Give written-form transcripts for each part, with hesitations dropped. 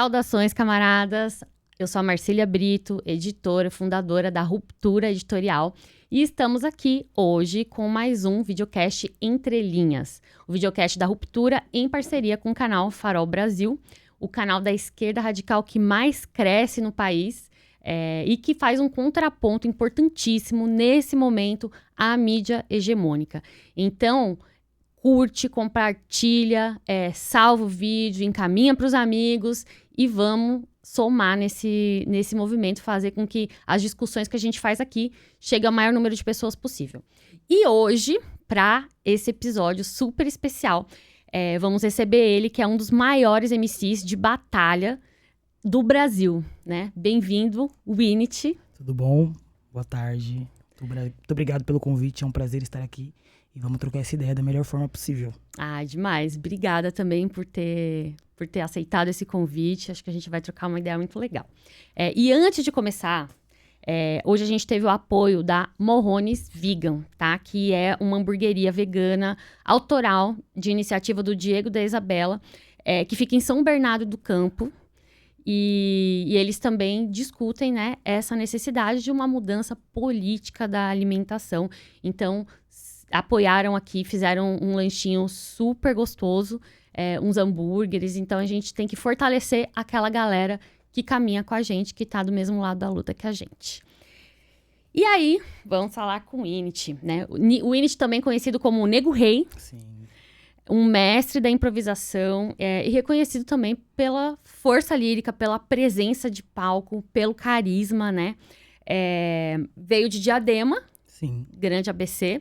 Saudações, camaradas! Eu sou a Marcília Brito, editora, fundadora da Ruptura Editorial, e estamos aqui hoje com mais um videocast Entre Linhas, o videocast da Ruptura em parceria com o canal Farol Brasil, o canal da esquerda radical que mais cresce no país e que faz um contraponto importantíssimo nesse momento à mídia hegemônica. Então, curte, compartilha, salva o vídeo, encaminha para os amigos e vamos somar nesse movimento, fazer com que as discussões que a gente faz aqui cheguem ao maior número de pessoas possível. E hoje, para esse episódio super especial, vamos receber ele, que é um dos maiores MCs de batalha do Brasil, né? Bem-vindo, Winit. Tudo bom? Boa tarde. Muito obrigado pelo convite, é um prazer estar aqui. E vamos trocar essa ideia da melhor forma possível. Ah, demais. Obrigada também por ter aceitado esse convite. Acho que a gente vai trocar uma ideia muito legal. E antes de começar, hoje a gente teve o apoio da Morrones Vegan, tá? Que é uma hamburgueria vegana autoral de iniciativa do Diego e da Isabela, que fica em São Bernardo do Campo. E eles também discutem, né, essa necessidade de uma mudança política da alimentação. Então, apoiaram aqui, fizeram um lanchinho super gostoso, uns hambúrgueres. Então, a gente tem que fortalecer aquela galera que caminha com a gente, que tá do mesmo lado da luta que a gente. E aí, vamos falar com o Winit, né? O Winit também conhecido como o Nego Rei. Sim. Um mestre da improvisação e reconhecido também pela força lírica, pela presença de palco, pelo carisma, né? Veio de Diadema, Sim. grande ABC.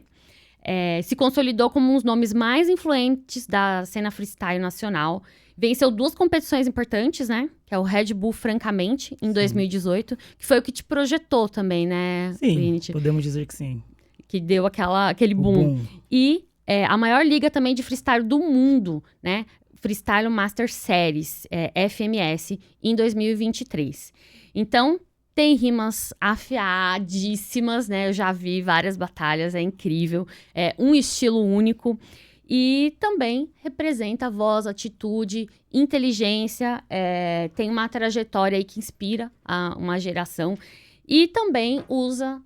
Se consolidou como um dos nomes mais influentes da cena freestyle nacional. Venceu 2 competições importantes, né? Que é o Red Bull Francamente, em 2018. Que foi o que te projetou também, né? Sim, Winit? podemos dizer que sim. Que deu aquele boom. E a maior liga também de freestyle do mundo, né? Freestyle Master Series, FMS, em 2023. Então, tem rimas afiadíssimas, né? Eu já vi várias batalhas, é incrível. Um estilo único. E também representa voz, atitude, inteligência. Tem uma trajetória aí que inspira uma geração. E também usa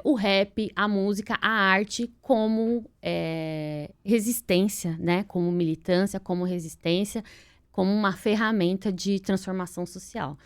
o rap, a música, a arte como resistência, né? Como militância, como resistência, como uma ferramenta de transformação social.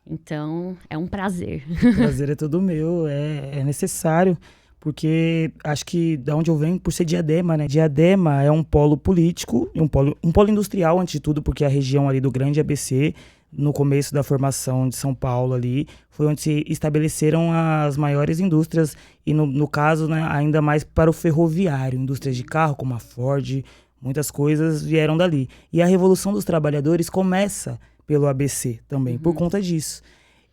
Então, é um prazer. O prazer é todo meu, é necessário, porque acho que da onde eu venho, por ser Diadema, né? Diadema é um polo político, um polo industrial, antes de tudo, porque a região ali do Grande ABC, no começo da formação de São Paulo ali, foi onde se estabeleceram as maiores indústrias, e no caso, né, ainda mais para o ferroviário, indústrias de carro, como a Ford, muitas coisas vieram dali. E a Revolução dos Trabalhadores começa pelo ABC também, por conta disso.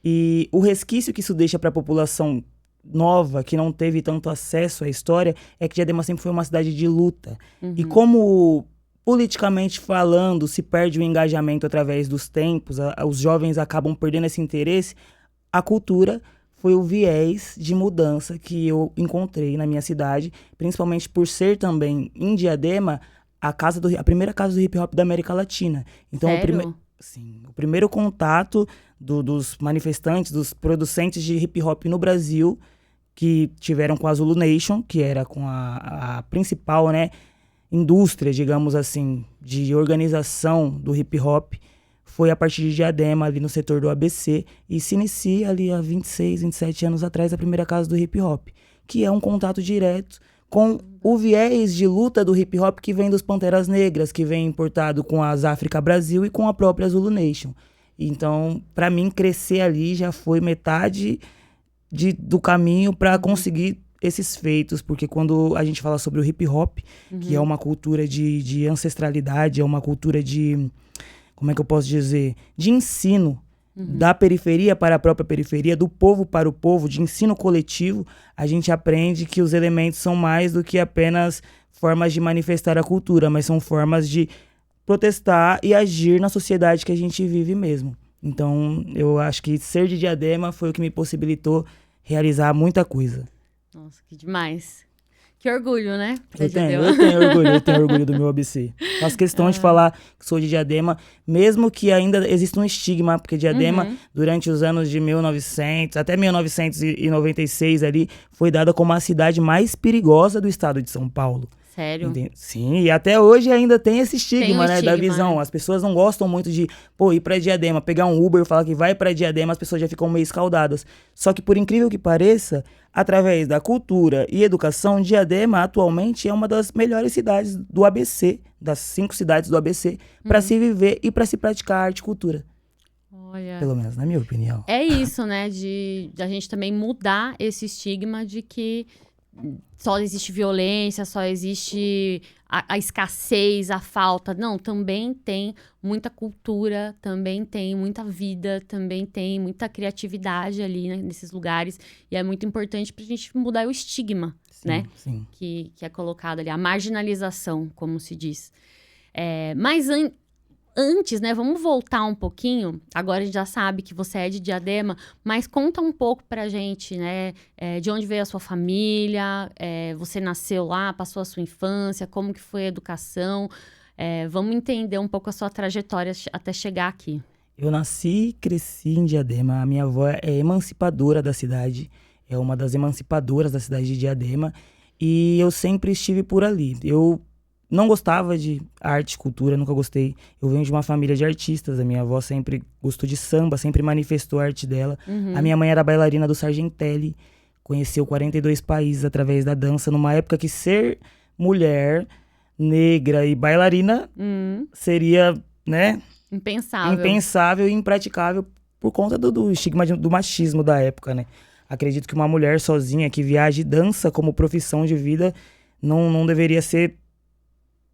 E o resquício que isso deixa para a população nova, que não teve tanto acesso à história, é que Diadema sempre foi uma cidade de luta. E como, politicamente falando, se perde o engajamento através dos tempos, os jovens acabam perdendo esse interesse, a cultura foi o viés de mudança que eu encontrei na minha cidade, principalmente por ser também, em Diadema, a primeira casa do hip-hop da América Latina. Então, Sério? Sim, o primeiro contato dos manifestantes, dos produzentes de hip-hop no Brasil, que tiveram com a Zulu Nation, que era com a principal, né, indústria, digamos assim, de organização do hip-hop, foi a partir de Diadema, ali no setor do ABC, e se inicia ali há 26, 27 anos atrás, a primeira casa do hip-hop, que é um contato direto com o viés de luta do hip-hop que vem dos Panteras Negras, que vem importado com as África Brasil e com a própria Zulu Nation. Então, para mim, crescer ali já foi metade do caminho para conseguir esses feitos, porque quando a gente fala sobre o hip-hop, que é uma cultura de ancestralidade, é uma cultura de, como é que eu posso dizer, de ensino, da periferia para a própria periferia, do povo para o povo, de ensino coletivo, a gente aprende que os elementos são mais do que apenas formas de manifestar a cultura, mas são formas de protestar e agir na sociedade que a gente vive mesmo. Então, eu acho que ser de Diadema foi o que me possibilitou realizar muita coisa. Nossa, que demais. Que orgulho, né? Eu tenho orgulho do meu ABC. Faço questão de falar que sou de Diadema, mesmo que ainda exista um estigma, porque Diadema, durante os anos de 1900, até 1996 ali, foi dada como a cidade mais perigosa do estado de São Paulo. Sério? Sim, e até hoje ainda tem esse estigma, Tem um da estigma, visão. né? As pessoas não gostam muito de, ir pra Diadema, pegar um Uber, falar que vai pra Diadema, as pessoas já ficam meio escaldadas. Só que, por incrível que pareça, através da cultura e educação, Diadema atualmente é uma das melhores cidades do ABC, das 5 cidades do ABC, para se viver e para se praticar arte e cultura. Olha. Pelo menos, na minha opinião. É isso, né? De a gente também mudar esse estigma de que só existe violência, só existe a escassez, a falta. Não, também tem muita cultura, também tem muita vida, também tem muita criatividade ali, né, nesses lugares. E é muito importante pra gente mudar o estigma, né? Sim. Que é colocado ali, a marginalização, como se diz. Mas antes, né, vamos voltar um pouquinho. Agora a gente já sabe que você é de Diadema, mas conta um pouco pra gente, né, de onde veio a sua família, você nasceu lá, passou a sua infância, como que foi a educação. Vamos entender um pouco a sua trajetória até chegar aqui. Eu nasci e cresci em Diadema. A minha avó é emancipadora da cidade, é uma das emancipadoras da cidade de Diadema, e eu sempre estive por ali. Eu não gostava de arte e cultura, nunca gostei. Eu venho de uma família de artistas. A minha avó sempre gostou de samba, sempre manifestou a arte dela. A minha mãe era bailarina do Sargentelli, conheceu 42 países através da dança, numa época que ser mulher, negra e bailarina seria, né, impensável e impraticável por conta do estigma do machismo da época, né? Acredito que uma mulher sozinha que viaja e dança como profissão de vida não deveria ser,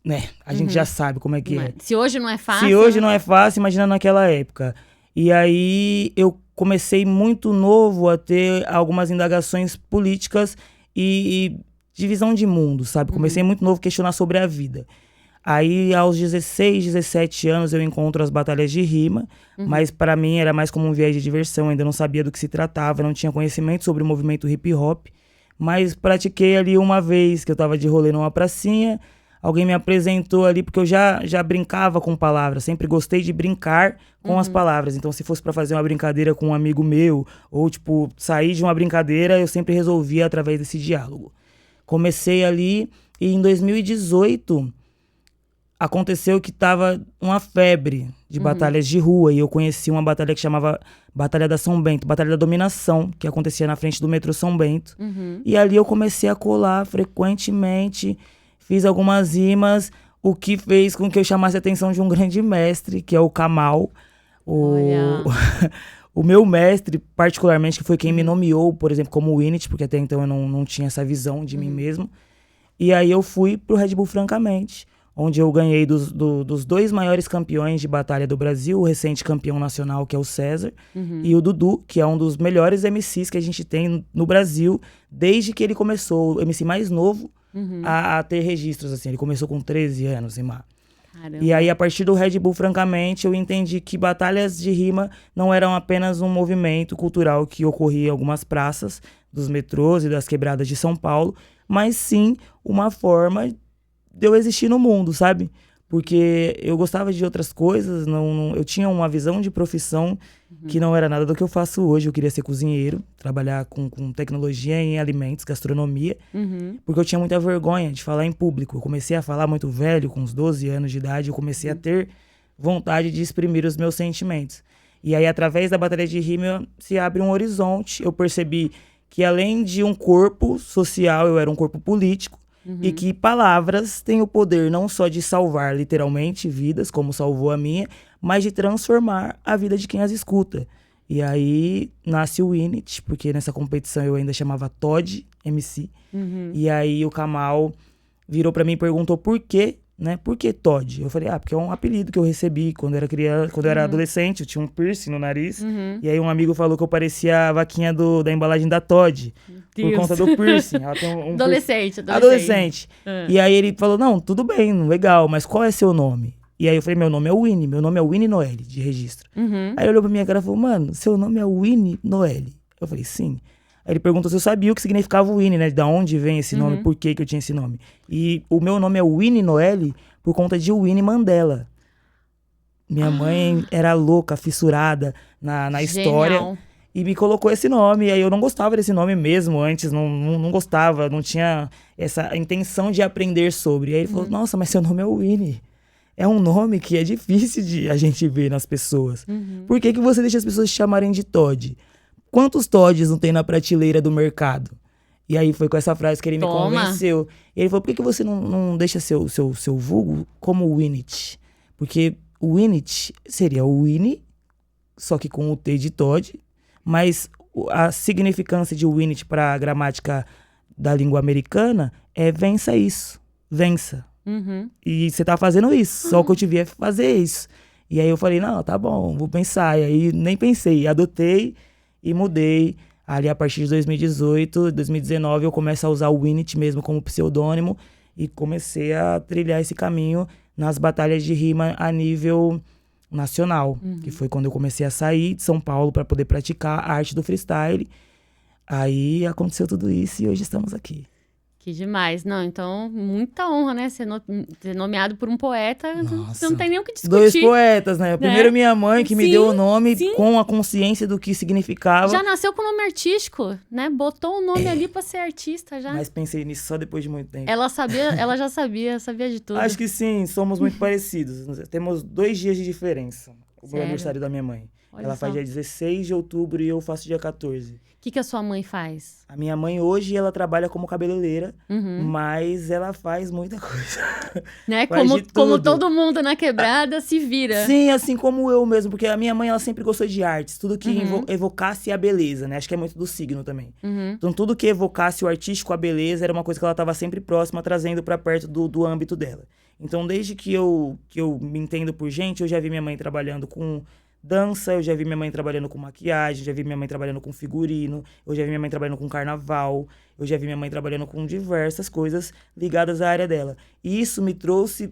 né? A gente já sabe como é que é. Se hoje não é fácil... Se hoje não é fácil, imagina naquela época. E aí eu comecei muito novo a ter algumas indagações políticas e de visão de mundo, sabe? Comecei muito novo a questionar sobre a vida. Aí, aos 16, 17 anos, eu encontro as batalhas de rima, mas para mim era mais como um viés de diversão, ainda não sabia do que se tratava, não tinha conhecimento sobre o movimento hip hop, mas pratiquei ali uma vez, que eu tava de rolê numa pracinha, alguém me apresentou ali, porque eu já brincava com palavras, sempre gostei de brincar com as palavras. Então, se fosse para fazer uma brincadeira com um amigo meu, ou, tipo, sair de uma brincadeira, eu sempre resolvia através desse diálogo. Comecei ali, e em 2018, aconteceu que tava uma febre de batalhas de rua, e eu conheci uma batalha que chamava Batalha da São Bento, Batalha da Dominação, que acontecia na frente do metrô São Bento. E ali eu comecei a colar frequentemente, fiz algumas rimas, o que fez com que eu chamasse a atenção de um grande mestre, que é o Kamal. O meu mestre, particularmente, que foi quem me nomeou, por exemplo, como Winnet, porque até então eu não tinha essa visão de mim mesmo. E aí eu fui pro Red Bull Francamente, onde eu ganhei dos 2 maiores campeões de batalha do Brasil, o recente campeão nacional, que é o César, e o Dudu, que é um dos melhores MCs que a gente tem no Brasil, desde que ele começou, o MC mais novo, a ter registros, assim. Ele começou com 13 anos, Caramba. E aí, a partir do Red Bull, francamente, eu entendi que batalhas de rima não eram apenas um movimento cultural que ocorria em algumas praças dos metrôs e das quebradas de São Paulo, mas sim uma forma de eu existir no mundo, sabe? Porque eu gostava de outras coisas, eu tinha uma visão de profissão que não era nada do que eu faço hoje. Eu queria ser cozinheiro, trabalhar com tecnologia em alimentos, gastronomia, porque eu tinha muita vergonha de falar em público. Eu comecei a falar muito velho, com uns 12 anos de idade, eu comecei a ter vontade de exprimir os meus sentimentos. E aí, através da batalha de rima, se abre um horizonte. Eu percebi que, além de um corpo social, eu era um corpo político, e que palavras têm o poder não só de salvar literalmente vidas, como salvou a minha, mas de transformar a vida de quem as escuta. E aí nasce o Winnet, porque nessa competição eu ainda chamava Todd MC. E aí o Kamal virou pra mim e perguntou por quê, né? Por que Todd? Eu falei, porque é um apelido que eu recebi quando eu era criança, quando eu era adolescente, eu tinha um piercing no nariz. E aí um amigo falou que eu parecia a vaquinha da embalagem da Todd. Por conta do piercing. Ela tem um adolescente. E aí ele falou, não, tudo bem, legal, mas qual é seu nome? E aí eu falei, meu nome é Winnie Noelle, de registro. Aí ele olhou pra minha cara e falou, mano, seu nome é Winnie Noelle? Eu falei, sim. Aí ele perguntou se eu sabia o que significava o Winnie, né? Da onde vem esse nome, por que eu tinha esse nome. E o meu nome é Winnie Noelle por conta de Winnie Mandela. Minha mãe era louca, fissurada na história. Genial. E me colocou esse nome. E aí eu não gostava desse nome mesmo antes. Não gostava, não tinha essa intenção de aprender sobre. E aí ele falou, nossa, mas seu nome é Winnie. É um nome que é difícil de a gente ver nas pessoas. Por que você deixa as pessoas te chamarem de Todd? Quantos Todds não tem na prateleira do mercado? E aí foi com essa frase que ele me convenceu. E ele falou, por que você não deixa seu vulgo como Winnet? Porque o Winnet seria o Winnie, só que com o T de Todd. Mas a significância de Winnet para a gramática da língua americana é vença isso, vença. E você tá fazendo isso, só o que eu te vi é fazer isso. E aí eu falei, não, tá bom, vou pensar. E aí nem pensei, adotei e mudei. Ali a partir de 2018, 2019 eu começo a usar o Winnet mesmo como pseudônimo e comecei a trilhar esse caminho nas batalhas de rima a nível nacional, que foi quando eu comecei a sair de São Paulo para poder praticar a arte do freestyle. Aí aconteceu tudo isso e hoje estamos aqui. Que demais. Não, então, muita honra, né? Ser nomeado por um poeta, você não tem nem o que discutir. 2 poetas, né? Primeiro minha mãe, que me deu o nome com a consciência do que significava. Já nasceu com nome artístico, né? Botou o nome ali pra ser artista, já. Mas pensei nisso só depois de muito tempo. Ela já sabia de tudo. Acho que sim, somos muito parecidos. Temos 2 dias de diferença. O meu Sério? aniversário da minha mãe. Olha Ela só. faz dia 16 de outubro e eu faço dia 14. O que a sua mãe faz? A minha mãe hoje, ela trabalha como cabeleireira, mas ela faz muita coisa. Né? Faz de Como tudo. todo mundo na quebrada se vira. Sim, assim como eu mesmo, porque a minha mãe, ela sempre gostou de artes, tudo que evocasse a beleza, né? Acho que é muito do signo também. Então, tudo que evocasse o artístico, a beleza, era uma coisa que ela estava sempre próxima, trazendo para perto do âmbito dela. Então, desde que eu me entendo por gente, eu já vi minha mãe trabalhando com dança, eu já vi minha mãe trabalhando com maquiagem, já vi minha mãe trabalhando com figurino, eu já vi minha mãe trabalhando com carnaval, eu já vi minha mãe trabalhando com diversas coisas ligadas à área dela. E isso me trouxe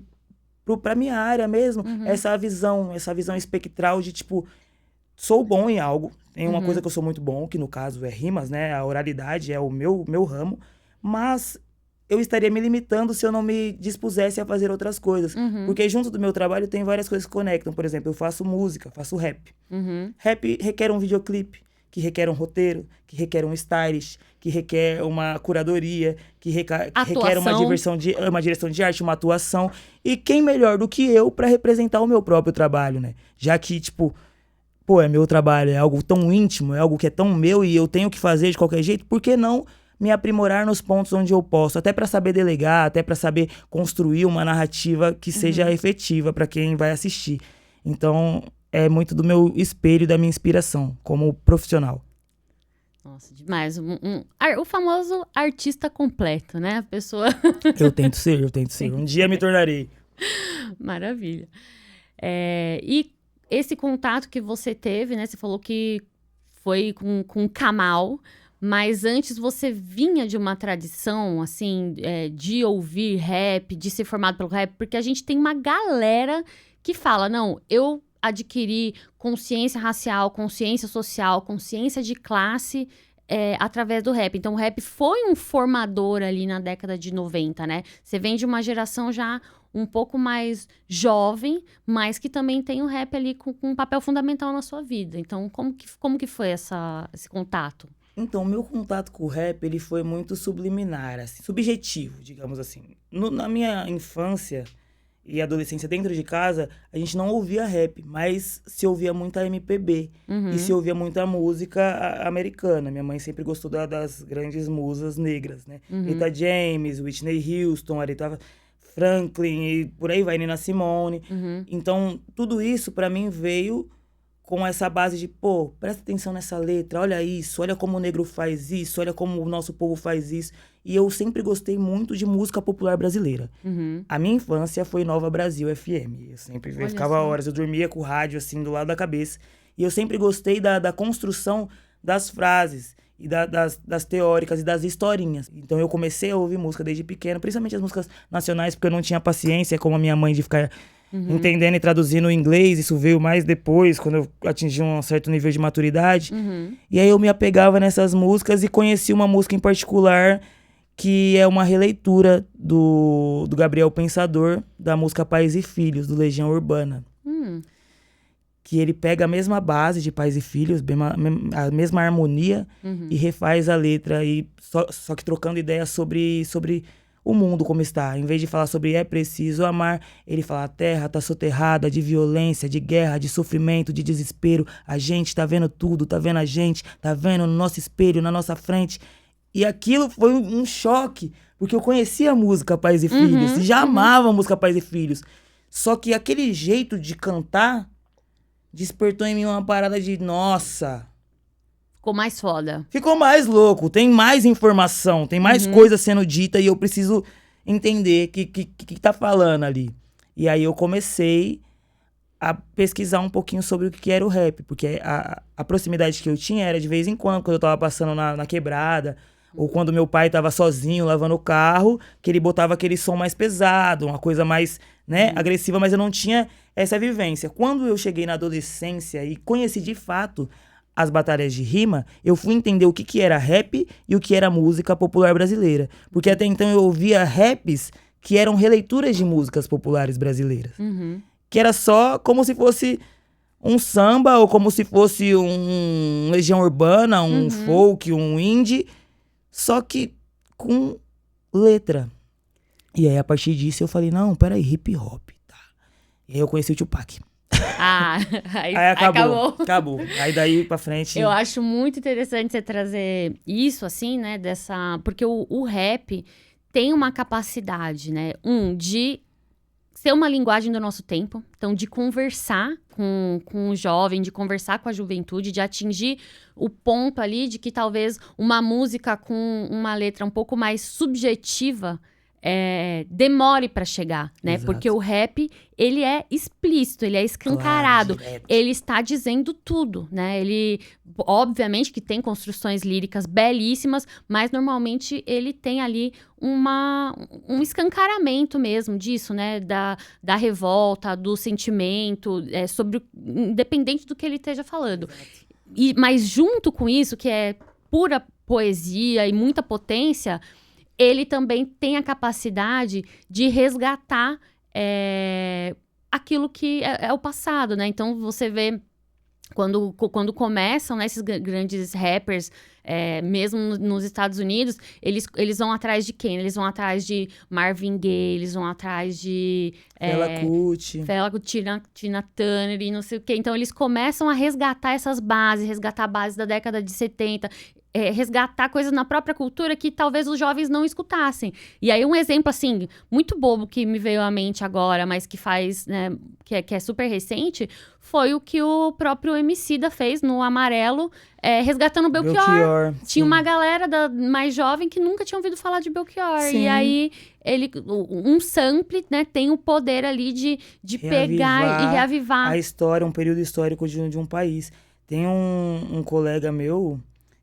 pra minha área mesmo, essa visão espectral de, tipo, sou bom em algo, tem uma coisa que eu sou muito bom, que no caso é rimas, né, a oralidade é o meu ramo, mas eu estaria me limitando se eu não me dispusesse a fazer outras coisas. Porque junto do meu trabalho tem várias coisas que conectam. Por exemplo, eu faço música, faço rap. Rap requer um videoclipe, que requer um roteiro, que requer um stylist, que requer uma curadoria, que requer uma direção de arte, uma atuação. E quem melhor do que eu para representar o meu próprio trabalho, né? Já que, tipo, pô, é meu trabalho, é algo tão íntimo, é algo que é tão meu e eu tenho que fazer de qualquer jeito, por que não me aprimorar nos pontos onde eu posso, até para saber delegar, até para saber construir uma narrativa que seja efetiva para quem vai assistir. Então, é muito do meu espelho e da minha inspiração como profissional. Nossa, demais. O famoso artista completo, né? A pessoa... Eu tento ser. Um dia me tornarei. Maravilha. E esse contato que você teve, né? Você falou que foi com Kamal, mas antes você vinha de uma tradição, assim, de ouvir rap, de ser formado pelo rap, porque a gente tem uma galera que fala, não, eu adquiri consciência racial, consciência social, consciência de classe através do rap. Então, o rap foi um formador ali na década de 90, né? Você vem de uma geração já um pouco mais jovem, mas que também tem o rap ali com um papel fundamental na sua vida. Então, como que foi esse contato? Então, o meu contato com o rap, ele foi muito subliminar, assim, subjetivo, digamos assim. Na minha infância e adolescência dentro de casa, a gente não ouvia rap, mas se ouvia muita MPB e se ouvia muita música americana. Minha mãe sempre gostou das grandes musas negras, né? Rita James, Whitney Houston, Aretha Franklin e por aí vai, Nina Simone. Então, tudo isso pra mim veio com essa base de, pô, presta atenção nessa letra, olha isso, olha como o negro faz isso, olha como o nosso povo faz isso. E eu sempre gostei muito de música popular brasileira. A minha infância foi Nova Brasil FM. Eu sempre ficava horas, eu dormia com o rádio assim do lado da cabeça. E eu sempre gostei da construção das frases e das teóricas e das historinhas. Então eu comecei a ouvir música desde pequeno, principalmente as músicas nacionais, porque eu não tinha paciência, como a minha mãe, de ficar entendendo e traduzindo em inglês. Isso veio mais depois, quando eu atingi um certo nível de maturidade. E aí eu me apegava nessas músicas e conheci uma música em particular que é uma releitura do Gabriel Pensador, da música Pais e Filhos, do Legião Urbana. Que ele pega a mesma base de Pais e Filhos, a mesma harmonia, e refaz a letra, e só que trocando ideias sobre o mundo como está. Em vez de falar sobre é preciso amar, ele fala: a terra tá soterrada de violência, de guerra, de sofrimento, de desespero. A gente tá vendo tudo, tá vendo a gente, tá vendo no nosso espelho, na nossa frente. E aquilo foi um choque, porque eu conhecia a música Pais e Filhos, e já amava a música Pais e Filhos. Só que aquele jeito de cantar despertou em mim uma parada de, nossa... Ficou mais foda. Ficou mais louco, tem mais informação, tem mais coisa sendo dita e eu preciso entender o que tá falando ali. E aí eu comecei a pesquisar um pouquinho sobre o que era o rap, porque a proximidade que eu tinha era de vez em quando eu tava passando na quebrada, ou quando meu pai tava sozinho lavando o carro, que ele botava aquele som mais pesado, uma coisa mais, né, agressiva, mas eu não tinha essa vivência. Quando eu cheguei na adolescência e conheci de fato as batalhas de rima, eu fui entender o que era rap e o que era música popular brasileira. Porque até então eu ouvia raps que eram releituras de músicas populares brasileiras. Que era só como se fosse um samba, ou como se fosse um Legião Urbana, um folk, um indie, só que com letra. E aí, a partir disso, eu falei, não, peraí, hip hop, tá. E aí eu conheci o Tupac. Aí acabou. Aí daí pra frente... Eu acho muito interessante você trazer isso, assim, né, porque o rap tem uma capacidade, né, de ser uma linguagem do nosso tempo, então de conversar com o jovem, de conversar com a juventude, de atingir o ponto ali de que talvez uma música com uma letra um pouco mais subjetiva demore para chegar, né? Exato. Porque o rap, ele é explícito, ele é escancarado, claro, ele está dizendo tudo, né? Ele, obviamente que tem construções líricas belíssimas, mas normalmente ele tem ali um escancaramento mesmo disso, né? Da revolta, do sentimento, independente do que ele esteja falando. Mas junto com isso, que é pura poesia e muita potência, ele também tem a capacidade de resgatar aquilo que é o passado, né? Então, você vê, quando começam, né, esses grandes rappers, mesmo nos Estados Unidos, eles vão atrás de quem? Eles vão atrás de Marvin Gaye, eles vão atrás de... Fela Kuti, Tina Turner e não sei o quê. Então, eles começam a resgatar essas bases, resgatar a base da década de 70... resgatar coisas na própria cultura que talvez os jovens não escutassem. E aí um exemplo, assim, muito bobo que me veio à mente agora, mas que faz, né, que é super recente, foi o que o próprio Emicida fez no Amarelo, resgatando Belchior. Tinha uma galera mais jovem que nunca tinha ouvido falar de Belchior. Sim. E aí, um sample, né, tem o poder ali de pegar e reavivar a história, um período histórico de um país. Tem um colega meu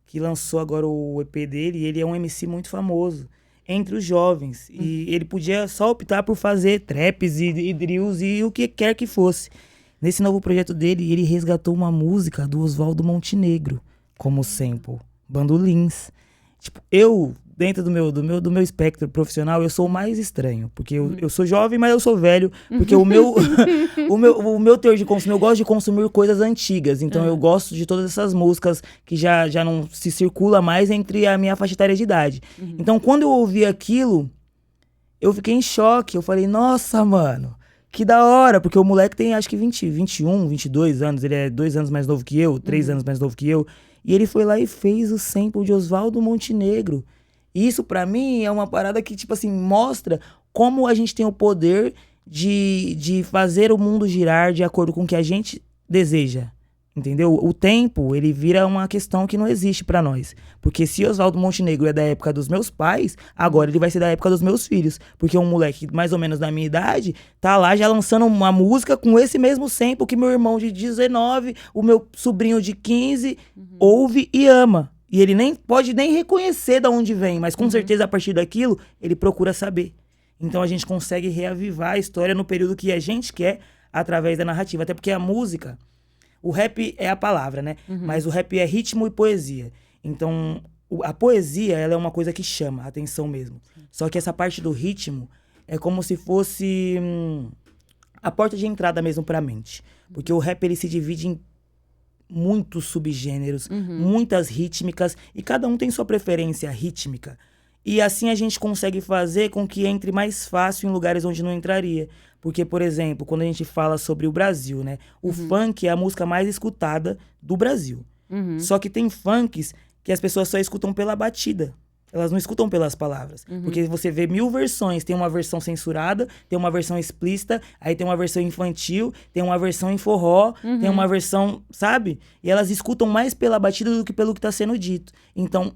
que lançou agora o EP dele, e ele é um MC muito famoso entre os jovens. E ele podia só optar por fazer traps e drills e o que quer que fosse. Nesse novo projeto dele, ele resgatou uma música do Oswaldo Montenegro como sample, Bandolins. Tipo, eu, dentro do meu espectro profissional, eu sou o mais estranho, porque eu sou jovem, mas eu sou velho, porque o meu teor de consumo, eu gosto de consumir coisas antigas, então eu gosto de todas essas músicas que já não se circula mais entre a minha faixa etária de idade. Então, quando eu ouvi aquilo, eu fiquei em choque, eu falei, nossa, mano, que da hora, porque o moleque tem acho que 21, 22 anos, ele é 2 anos mais novo que eu, 3 anos mais novo que eu, e ele foi lá e fez o sample de Oswaldo Montenegro. E isso, pra mim, é uma parada que, tipo assim, mostra como a gente tem o poder de fazer o mundo girar de acordo com o que a gente deseja. Entendeu? O tempo, ele vira uma questão que não existe pra nós. Porque se Oswaldo Montenegro é da época dos meus pais, agora ele vai ser da época dos meus filhos. Porque um moleque mais ou menos da minha idade tá lá já lançando uma música com esse mesmo sample que meu irmão de 19, o meu sobrinho de 15 ouve e ama. E ele nem pode nem reconhecer de onde vem, mas com certeza a partir daquilo ele procura saber. Então a gente consegue reavivar a história no período que a gente quer através da narrativa. Até porque a música, o rap é a palavra, né? Mas o rap é ritmo e poesia. Então a poesia, ela é uma coisa que chama a atenção mesmo. Só que essa parte do ritmo é como se fosse a porta de entrada mesmo pra mente. Porque o rap, ele se divide em muitos subgêneros, muitas rítmicas, e cada um tem sua preferência rítmica. E assim a gente consegue fazer com que entre mais fácil em lugares onde não entraria. Porque, por exemplo, quando a gente fala sobre o Brasil, né? O funk é a música mais escutada do Brasil. Só que tem funks que as pessoas só escutam pela batida. Elas não escutam pelas palavras. Porque você vê 1000 versões. Tem uma versão censurada, tem uma versão explícita, aí tem uma versão infantil, tem uma versão em forró, tem uma versão, sabe? E elas escutam mais pela batida do que pelo que tá sendo dito. Então,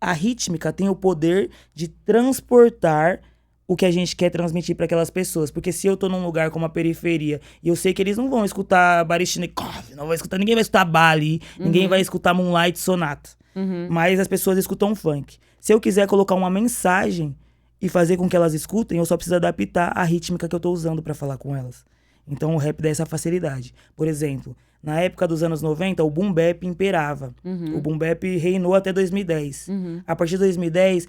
a rítmica tem o poder de transportar o que a gente quer transmitir para aquelas pessoas. Porque se eu tô num lugar como a periferia e eu sei que eles não vão escutar Baryshnikov, não vai escutar, ninguém vai escutar Bali, ninguém vai escutar Moonlight Sonata. Mas as pessoas escutam funk. Se eu quiser colocar uma mensagem e fazer com que elas escutem, eu só preciso adaptar a rítmica que eu tô usando para falar com elas. Então o rap dá essa facilidade. Por exemplo, na época dos anos 90, o boom bap imperava. O boom bap reinou até 2010. A partir de 2010,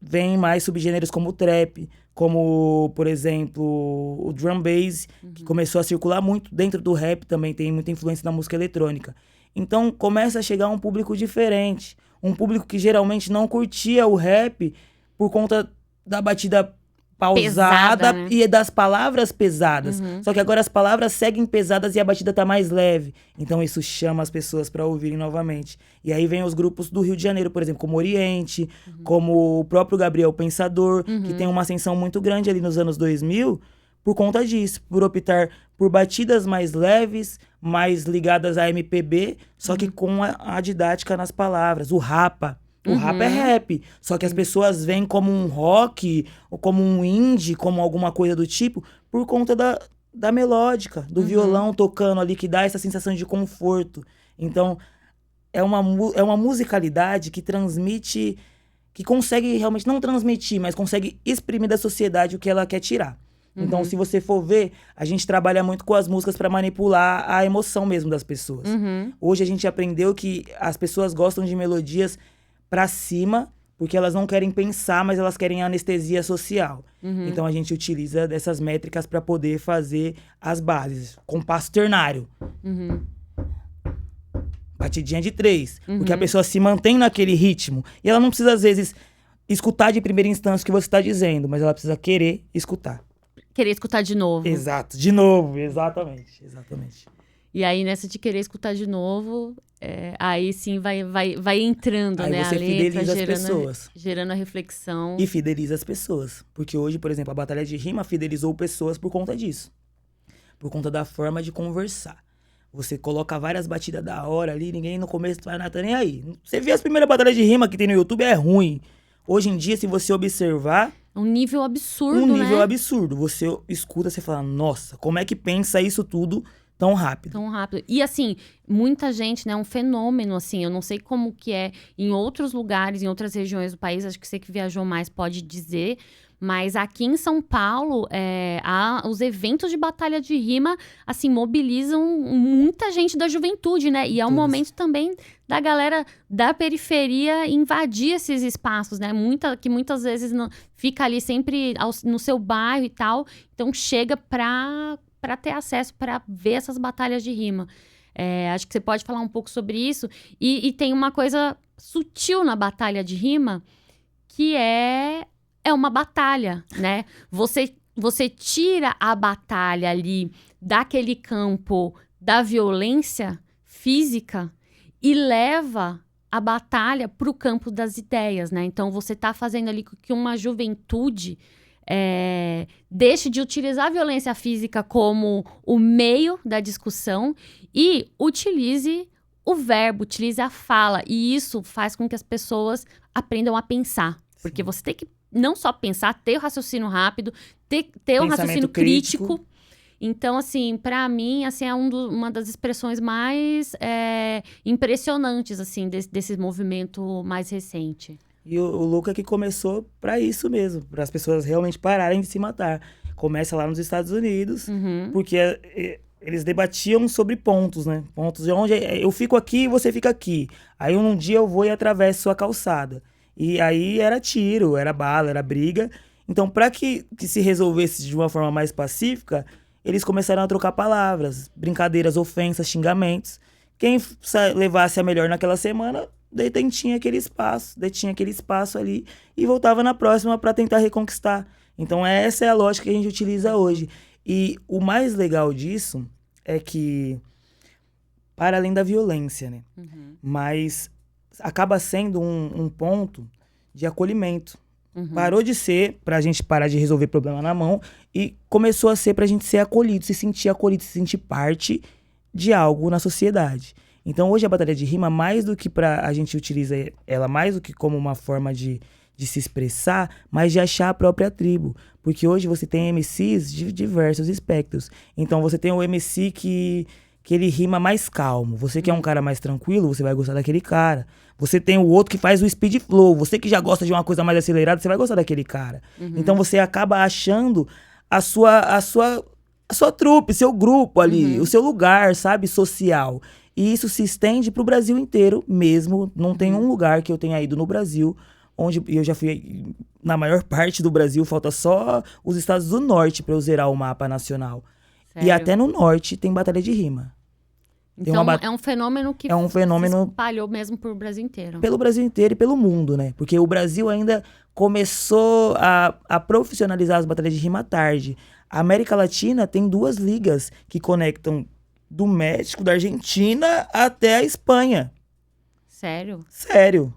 vem mais subgêneros como o trap, como, por exemplo, o drum bass, que começou a circular muito dentro do rap, também tem muita influência da música eletrônica. Então começa a chegar um público diferente. Um público que geralmente não curtia o rap por conta da batida pausada Pesada, né? E das palavras pesadas. Só que agora as palavras seguem pesadas e a batida tá mais leve. Então isso chama as pessoas para ouvirem novamente. E aí vem os grupos do Rio de Janeiro, por exemplo, como Oriente, como o próprio Gabriel Pensador, que tem uma ascensão muito grande ali nos anos 2000, por conta disso, por optar por batidas mais leves, mais ligadas à MPB, só que com a didática nas palavras. O rapa. O rap é rap, só que as pessoas veem como um rock, ou como um indie, como alguma coisa do tipo, por conta da melódica, do violão tocando ali, que dá essa sensação de conforto. Então, é uma musicalidade que transmite, que consegue realmente não transmitir, mas consegue exprimir da sociedade o que ela quer tirar. Então, se você for ver, a gente trabalha muito com as músicas para manipular a emoção mesmo das pessoas. Hoje a gente aprendeu que as pessoas gostam de melodias pra cima, porque elas não querem pensar, mas elas querem anestesia social. Então a gente utiliza dessas métricas para poder fazer as bases. Compasso ternário. Batidinha de 3. Porque a pessoa se mantém naquele ritmo. E ela não precisa, às vezes, escutar de primeira instância o que você está dizendo, mas ela precisa querer escutar. Querer escutar de novo. Exato, de novo, exatamente. E aí, nessa de querer escutar de novo, aí sim vai entrando, Aí né? você A letra, fideliza as pessoas. gerando a reflexão. E fideliza as pessoas. Porque hoje, por exemplo, a Batalha de Rima fidelizou pessoas por conta disso. Por conta da forma de conversar. Você coloca várias batidas da hora ali, ninguém no começo não tá nem aí. Você vê as primeiras batalhas de rima que tem no YouTube, é ruim. Hoje em dia, se você observar... Um nível absurdo, Um nível né? absurdo. Você escuta, você fala, nossa, como é que pensa isso tudo tão rápido? Tão rápido. E assim, muita gente, né? Um fenômeno, assim. Eu não sei como que é em outros lugares, em outras regiões do país. Acho que você que viajou mais pode dizer. Mas aqui em São Paulo, os eventos de batalha de rima, assim, mobilizam muita gente da juventude, né? E é um momento também da galera da periferia invadir esses espaços, né? Que muitas vezes fica ali sempre no seu bairro e tal. Então, chega para ter acesso, para ver essas batalhas de rima. Acho que você pode falar um pouco sobre isso. E tem uma coisa sutil na batalha de rima, que é uma batalha, né? Você tira a batalha ali daquele campo da violência física e leva a batalha para o campo das ideias, né? Então, você está fazendo ali com que uma juventude deixe de utilizar a violência física como o meio da discussão e utilize o verbo, utilize a fala. E isso faz com que as pessoas aprendam a pensar. Porque você tem que não só pensar, ter o raciocínio rápido, ter um raciocínio crítico. Então, assim, pra mim, assim, é uma das expressões mais impressionantes, assim, desse movimento mais recente. E o louco é que começou pra isso mesmo, para as pessoas realmente pararem de se matar. Começa lá nos Estados Unidos, Uhum. porque eles debatiam sobre pontos, né? Pontos de onde eu fico aqui e você fica aqui. Aí um dia eu vou e atravesso sua calçada. E aí era tiro, era bala, era briga. Então, para que se resolvesse de uma forma mais pacífica, eles começaram a trocar palavras, brincadeiras, ofensas, xingamentos. Quem levasse a melhor naquela semana, detinha aquele espaço ali e voltava na próxima para tentar reconquistar. Então, essa é a lógica que a gente utiliza hoje. E o mais legal disso é que, para além da violência, né? Uhum. Mas acaba sendo um ponto de acolhimento. Uhum. Parou de ser pra gente parar de resolver problema na mão e começou a ser pra gente ser acolhido, se sentir parte de algo na sociedade. Então hoje a batalha de rima, mais do que a gente utiliza ela mais do que como uma forma de se expressar, mas de achar a própria tribo. Porque hoje você tem MCs de diversos espectros. Então você tem o MC que ele rima mais calmo. Você que é um cara mais tranquilo, você vai gostar daquele cara. Você tem o outro que faz o speed flow. Você que já gosta de uma coisa mais acelerada, você vai gostar daquele cara. Uhum. Então você acaba achando a sua trupe, seu grupo ali, o seu lugar, sabe, social. E isso se estende pro Brasil inteiro mesmo. Não tem um lugar que eu tenha ido no Brasil onde eu já fui na maior parte do Brasil, falta só os estados do norte para eu zerar o mapa nacional. Sério? E até no norte tem batalha de rima. Então, é um fenômeno que é um fenômeno se espalhou mesmo por Brasil inteiro. Pelo Brasil inteiro e pelo mundo, né? Porque o Brasil ainda começou a profissionalizar as batalhas de rima tarde. A América Latina tem 2 ligas que conectam do México, da Argentina até a Espanha. Sério? Sério.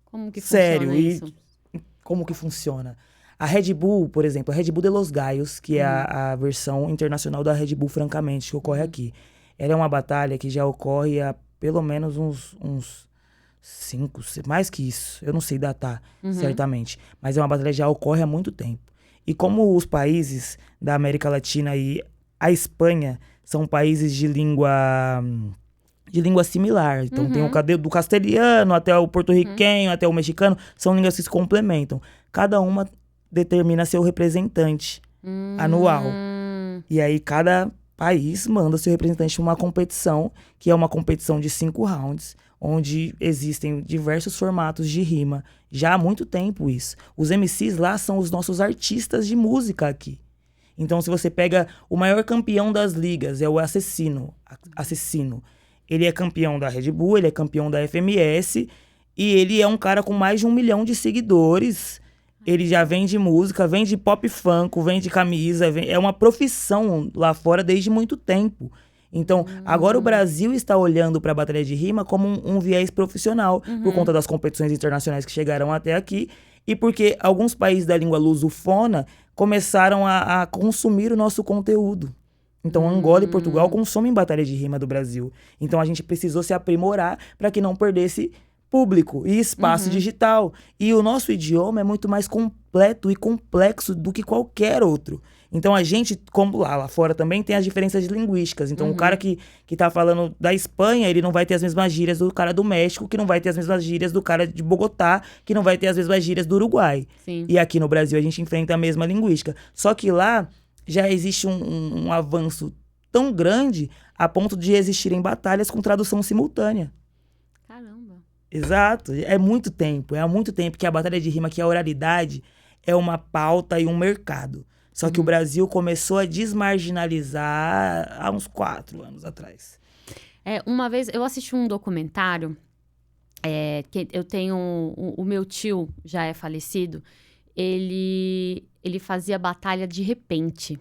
Como que Sério. funciona isso? E como que funciona? A Red Bull, por exemplo, a Red Bull de Los Gallos, que é a versão internacional da Red Bull, francamente, que ocorre aqui. Ela é uma batalha que já ocorre há pelo menos uns 5, mais que isso. Eu não sei datar, certamente. Mas é uma batalha que já ocorre há muito tempo. E como os países da América Latina e a Espanha são países de língua similar. Então tem do castelhano até o porto-riquenho, até o mexicano. São línguas que se complementam. Cada uma determina seu representante anual. E aí cada país manda seu representante numa competição, que é uma competição de 5 rounds, onde existem diversos formatos de rima. Já há muito tempo isso. Os MCs lá são os nossos artistas de música aqui. Então, se você pega o maior campeão das ligas, é o Assassino. Ele é campeão da Red Bull, ele é campeão da FMS, e ele é um cara com mais de 1 milhão de seguidores. Ele já vende música, vende pop funk, vende camisa, é uma profissão lá fora desde muito tempo. Então, agora o Brasil está olhando para a batalha de rima como um viés profissional, por conta das competições internacionais que chegaram até aqui, e porque alguns países da língua lusofona começaram a consumir o nosso conteúdo. Então, Angola e Portugal consomem batalha de rima do Brasil. Então, a gente precisou se aprimorar para que não perdesse público e espaço digital. E o nosso idioma é muito mais completo e complexo do que qualquer outro. Então a gente, como lá fora também, tem as diferenças linguísticas. Então o cara que tá falando da Espanha, ele não vai ter as mesmas gírias do cara do México, que não vai ter as mesmas gírias do cara de Bogotá, que não vai ter as mesmas gírias do Uruguai. Sim. E aqui no Brasil a gente enfrenta a mesma linguística. Só que lá já existe um avanço tão grande a ponto de existirem batalhas com tradução simultânea. Caramba. Exato. É há muito tempo que a batalha de rima, que a oralidade é uma pauta e um mercado. Só que o Brasil começou a desmarginalizar há uns 4 anos atrás. Uma vez eu assisti um documentário, que eu tenho, o meu tio já é falecido, ele fazia batalha de repente.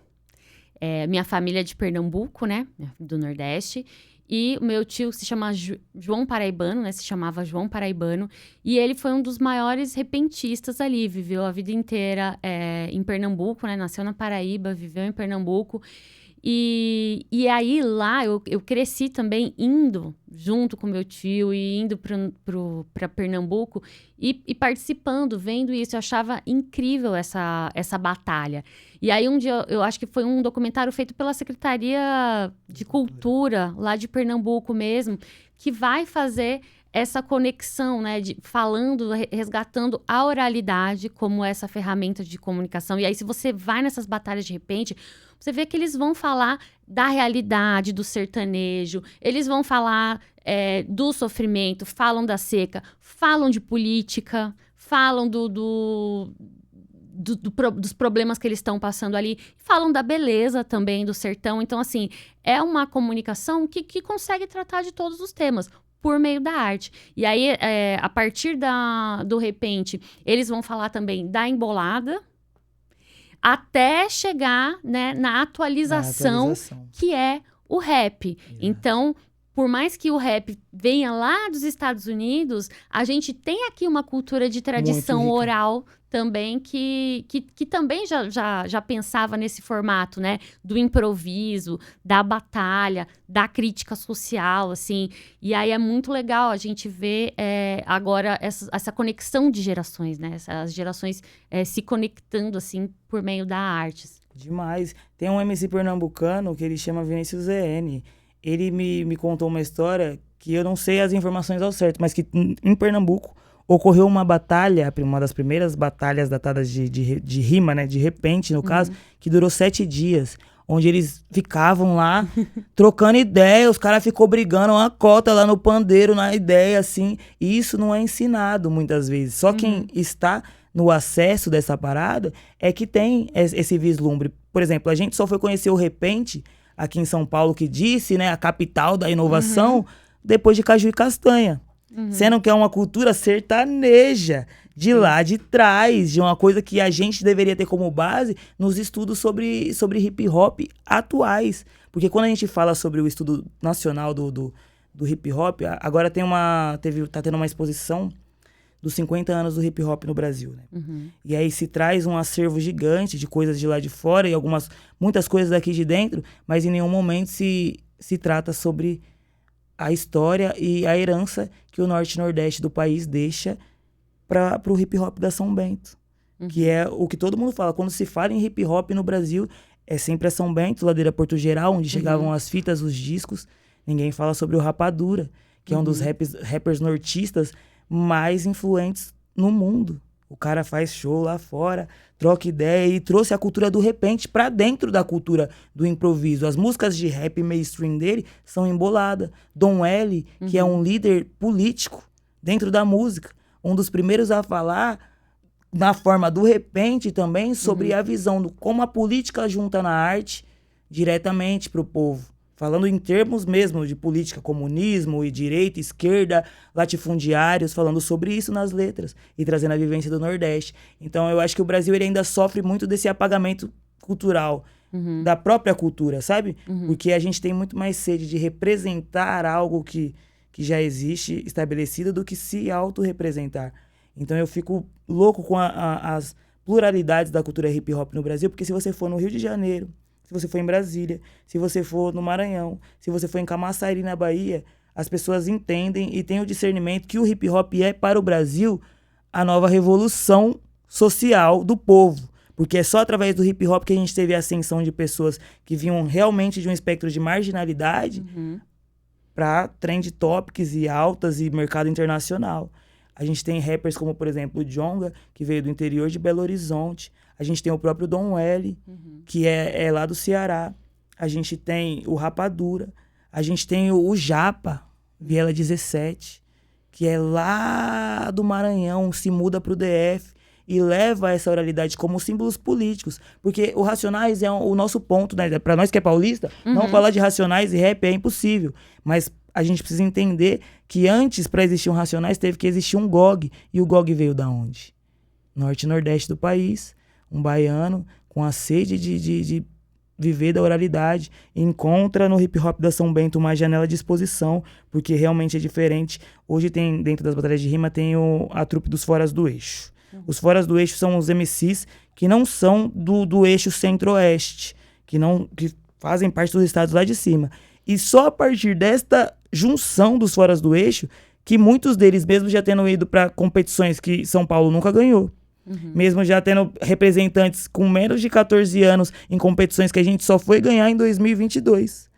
Minha família é de Pernambuco, né, do Nordeste, e o meu tio se chama João Paraibano, né? Se chamava João Paraibano. E ele foi um dos maiores repentistas ali. Viveu a vida inteira em Pernambuco, né? Nasceu na Paraíba, viveu em Pernambuco. E aí lá eu cresci também indo junto com meu tio e indo para Pernambuco e participando, vendo isso. Eu achava incrível essa batalha. E aí um dia, eu acho que foi um documentário feito pela Secretaria de Cultura lá de Pernambuco mesmo, que vai fazer essa conexão, né, falando, resgatando a oralidade como essa ferramenta de comunicação. E aí, se você vai nessas batalhas de repente, você vê que eles vão falar da realidade do sertanejo, eles vão falar do sofrimento, falam da seca, falam de política, falam dos problemas que eles estão passando ali, falam da beleza também do sertão. Então, assim, é uma comunicação que consegue tratar de todos os temas por meio da arte. E aí, a partir do repente, eles vão falar também da embolada, até chegar, né, na atualização, que é o rap. Então, por mais que o rap venha lá dos Estados Unidos, a gente tem aqui uma cultura de tradição oral também que também já pensava nesse formato, né? Do improviso, da batalha, da crítica social, assim. E aí é muito legal a gente ver agora essa conexão de gerações, né? As gerações se conectando, assim, por meio da arte. Demais. Tem um MC pernambucano que ele chama Vinícius ZN. Ele me contou uma história que eu não sei as informações ao certo, mas que em Pernambuco ocorreu uma batalha, uma das primeiras batalhas datadas de rima, né, de repente, no caso, que durou 7 dias, onde eles ficavam lá trocando ideia, os caras ficou brigando uma cota lá no pandeiro, na ideia, assim, e isso não é ensinado muitas vezes. Só quem está no acesso dessa parada é que tem esse vislumbre. Por exemplo, a gente só foi conhecer o repente aqui em São Paulo, que disse, né, a capital da inovação, depois de Caju e Castanha. Sendo que é uma cultura sertaneja, de lá de trás, de uma coisa que a gente deveria ter como base nos estudos sobre hip hop atuais. Porque quando a gente fala sobre o estudo nacional do hip hop, agora tá tendo uma exposição dos 50 anos do hip hop no Brasil, né? E aí se traz um acervo gigante de coisas de lá de fora e muitas coisas daqui de dentro, mas em nenhum momento se trata sobre a história e a herança que o norte e nordeste do país deixa para o hip hop da São Bento. Que é o que todo mundo fala. Quando se fala em hip hop no Brasil, é sempre a São Bento, Ladeira Porto Geral, onde chegavam as fitas, os discos. Ninguém fala sobre o Rapadura, que é um dos rappers nortistas mais influentes no mundo. O cara faz show lá fora, troca ideia e trouxe a cultura do repente pra dentro da cultura do improviso. As músicas de rap mainstream dele são emboladas. Dom L, que é um líder político dentro da música, um dos primeiros a falar na forma do repente também sobre a visão do como a política junta na arte diretamente pro povo. Falando em termos mesmo de política, comunismo e direita, esquerda, latifundiários, falando sobre isso nas letras e trazendo a vivência do Nordeste. Então eu acho que o Brasil ele ainda sofre muito desse apagamento cultural, da própria cultura, sabe? Porque a gente tem muito mais sede de representar algo que já existe estabelecido do que se autorrepresentar. Então eu fico louco com as pluralidades da cultura hip hop no Brasil, porque se você for no Rio de Janeiro, se você for em Brasília, se você for no Maranhão, se você for em Camaçari, na Bahia, as pessoas entendem e têm o discernimento que o hip hop é, para o Brasil, a nova revolução social do povo. Porque é só através do hip hop que a gente teve a ascensão de pessoas que vinham realmente de um espectro de marginalidade para trend topics e altas e mercado internacional. A gente tem rappers como, por exemplo, o Djonga, que veio do interior de Belo Horizonte. A gente tem o próprio Dom L, que é lá do Ceará. A gente tem o Rapadura. A gente tem o Japa, Viela 17, que é lá do Maranhão, se muda para o DF e leva essa oralidade como símbolos políticos. Porque o Racionais é o nosso ponto, né? Para nós que é paulista, não falar de Racionais e rap é impossível. Mas a gente precisa entender que antes, para existir um Racionais, teve que existir um GOG. E o GOG veio da onde? Norte e Nordeste do país. Um baiano com a sede de viver da oralidade, encontra no hip hop da São Bento uma janela de exposição, porque realmente é diferente. Hoje tem, dentro das batalhas de rima, tem a trupe dos Foras do Eixo. Os Foras do Eixo são os MCs que não são do eixo centro-oeste, que fazem parte dos estados lá de cima. E só a partir desta junção dos Foras do Eixo, que muitos deles, mesmo já tendo ido para competições que São Paulo nunca ganhou, mesmo já tendo representantes com menos de 14 anos em competições que a gente só foi ganhar em 2022.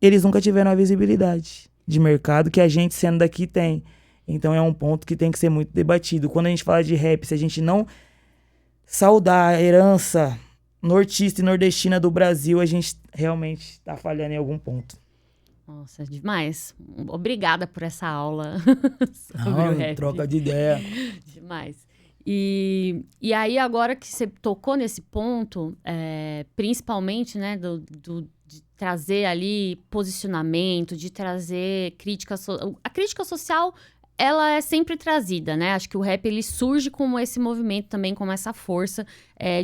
Eles nunca tiveram a visibilidade. de mercado que a gente, sendo daqui, tem. Então é um ponto que tem que ser muito debatido. Quando a gente fala de rap, se a gente não saudar a herança nortista e nordestina do Brasil, a gente realmente está falhando em algum ponto. Nossa, demais. Obrigada por essa aula sobre o rap. Troca de ideia. Demais. E aí, agora que você tocou nesse ponto, principalmente, né, de trazer ali posicionamento, de trazer crítica... A crítica social, ela é sempre trazida, né? Acho que o rap, ele surge como esse movimento também, como essa força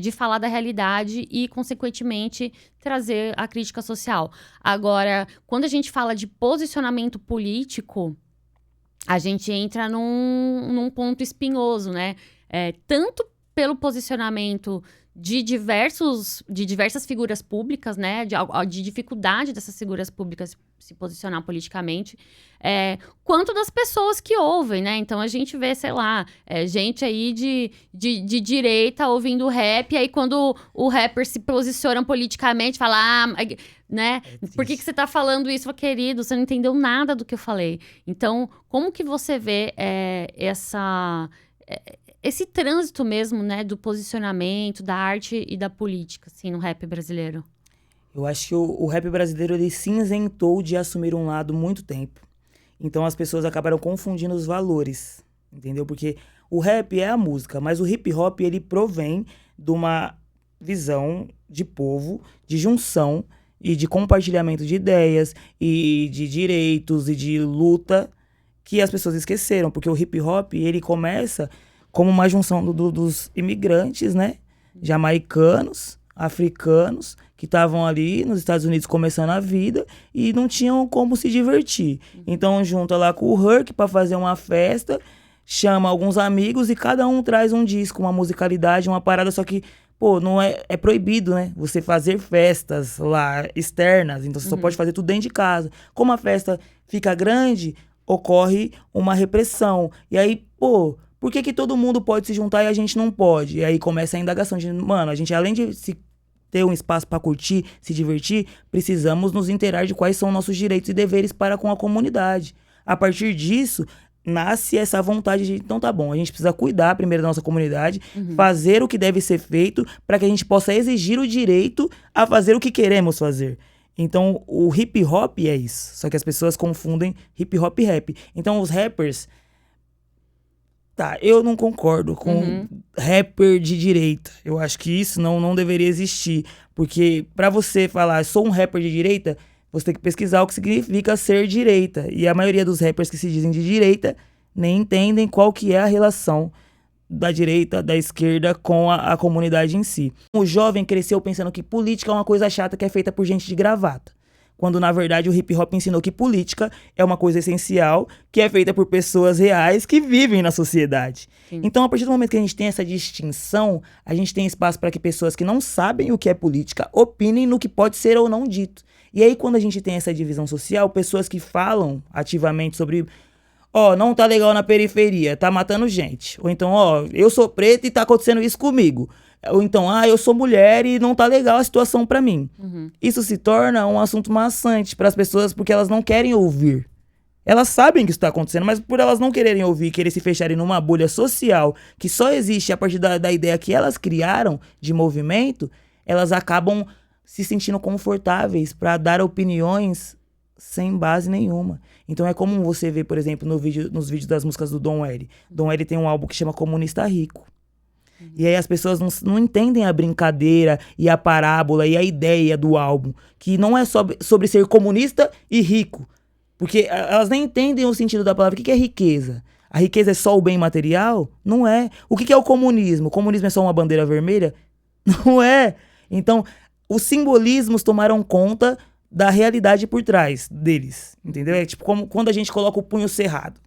de falar da realidade e, consequentemente, trazer a crítica social. Agora, quando a gente fala de posicionamento político, a gente entra num ponto espinhoso, né? Tanto pelo posicionamento de diversas figuras públicas, né? De dificuldade dessas figuras públicas se posicionar politicamente, quanto das pessoas que ouvem, né? Então, a gente vê, sei lá, gente aí de direita ouvindo rap, e aí quando o rapper se posiciona politicamente, fala, né? Por que você tá falando isso, querido? Você não entendeu nada do que eu falei. Então, como que você vê esse trânsito mesmo, né, do posicionamento, da arte e da política, assim, no rap brasileiro? Eu acho que o rap brasileiro, ele cinzentou de assumir um lado muito tempo. Então as pessoas acabaram confundindo os valores, entendeu? Porque o rap é a música, mas o hip hop, ele provém de uma visão de povo, de junção e de compartilhamento de ideias e de direitos e de luta que as pessoas esqueceram. Porque o hip hop, ele começa como uma junção dos imigrantes, né? Jamaicanos, africanos, que estavam ali nos Estados Unidos começando a vida e não tinham como se divertir. Então junta lá com o Herc para fazer uma festa, chama alguns amigos e cada um traz um disco, uma musicalidade, uma parada, só que, pô, não é proibido, né? Você fazer festas lá externas, então você só pode fazer tudo dentro de casa. Como a festa fica grande, ocorre uma repressão. E aí, pô, por que todo mundo pode se juntar e a gente não pode? E aí começa a indagação de, mano, a gente, além de se ter um espaço para curtir, se divertir, precisamos nos inteirar de quais são nossos direitos e deveres para com a comunidade. A partir disso, nasce essa vontade de, então tá bom, a gente precisa cuidar primeiro da nossa comunidade, fazer o que deve ser feito para que a gente possa exigir o direito a fazer o que queremos fazer. Então, o hip hop é isso. Só que as pessoas confundem hip hop e rap. Então, os rappers... Tá, eu não concordo com rapper de direita. Eu acho que isso não deveria existir. Porque pra você falar, sou um rapper de direita, você tem que pesquisar o que significa ser direita. E a maioria dos rappers que se dizem de direita nem entendem qual que é a relação da direita, da esquerda com a comunidade em si. O jovem cresceu pensando que política é uma coisa chata que é feita por gente de gravata. Quando, na verdade, o hip-hop ensinou que política é uma coisa essencial, que é feita por pessoas reais que vivem na sociedade. Sim. Então, a partir do momento que a gente tem essa distinção, a gente tem espaço para que pessoas que não sabem o que é política opinem no que pode ser ou não dito. E aí, quando a gente tem essa divisão social, pessoas que falam ativamente sobre... não tá legal na periferia, tá matando gente. Ou então, eu sou preto e tá acontecendo isso comigo. Ou então, eu sou mulher e não tá legal a situação pra mim. Isso se torna um assunto maçante para as pessoas porque elas não querem ouvir. Elas sabem que isso tá acontecendo, mas por elas não quererem ouvir, querer se fecharem numa bolha social que só existe a partir da ideia que elas criaram de movimento, elas acabam se sentindo confortáveis para dar opiniões sem base nenhuma. Então é comum você ver, por exemplo, nos vídeos das músicas do Dom L. Dom L tem um álbum que chama Comunista Rico. E aí as pessoas não entendem a brincadeira e a parábola e a ideia do álbum, que não é sobre ser comunista e rico. Porque elas nem entendem o sentido da palavra. O que é riqueza? A riqueza é só o bem material? Não é. O que é o comunismo? O comunismo é só uma bandeira vermelha? Não é. Então, os simbolismos tomaram conta da realidade por trás deles, entendeu? É tipo como quando a gente coloca o punho cerrado.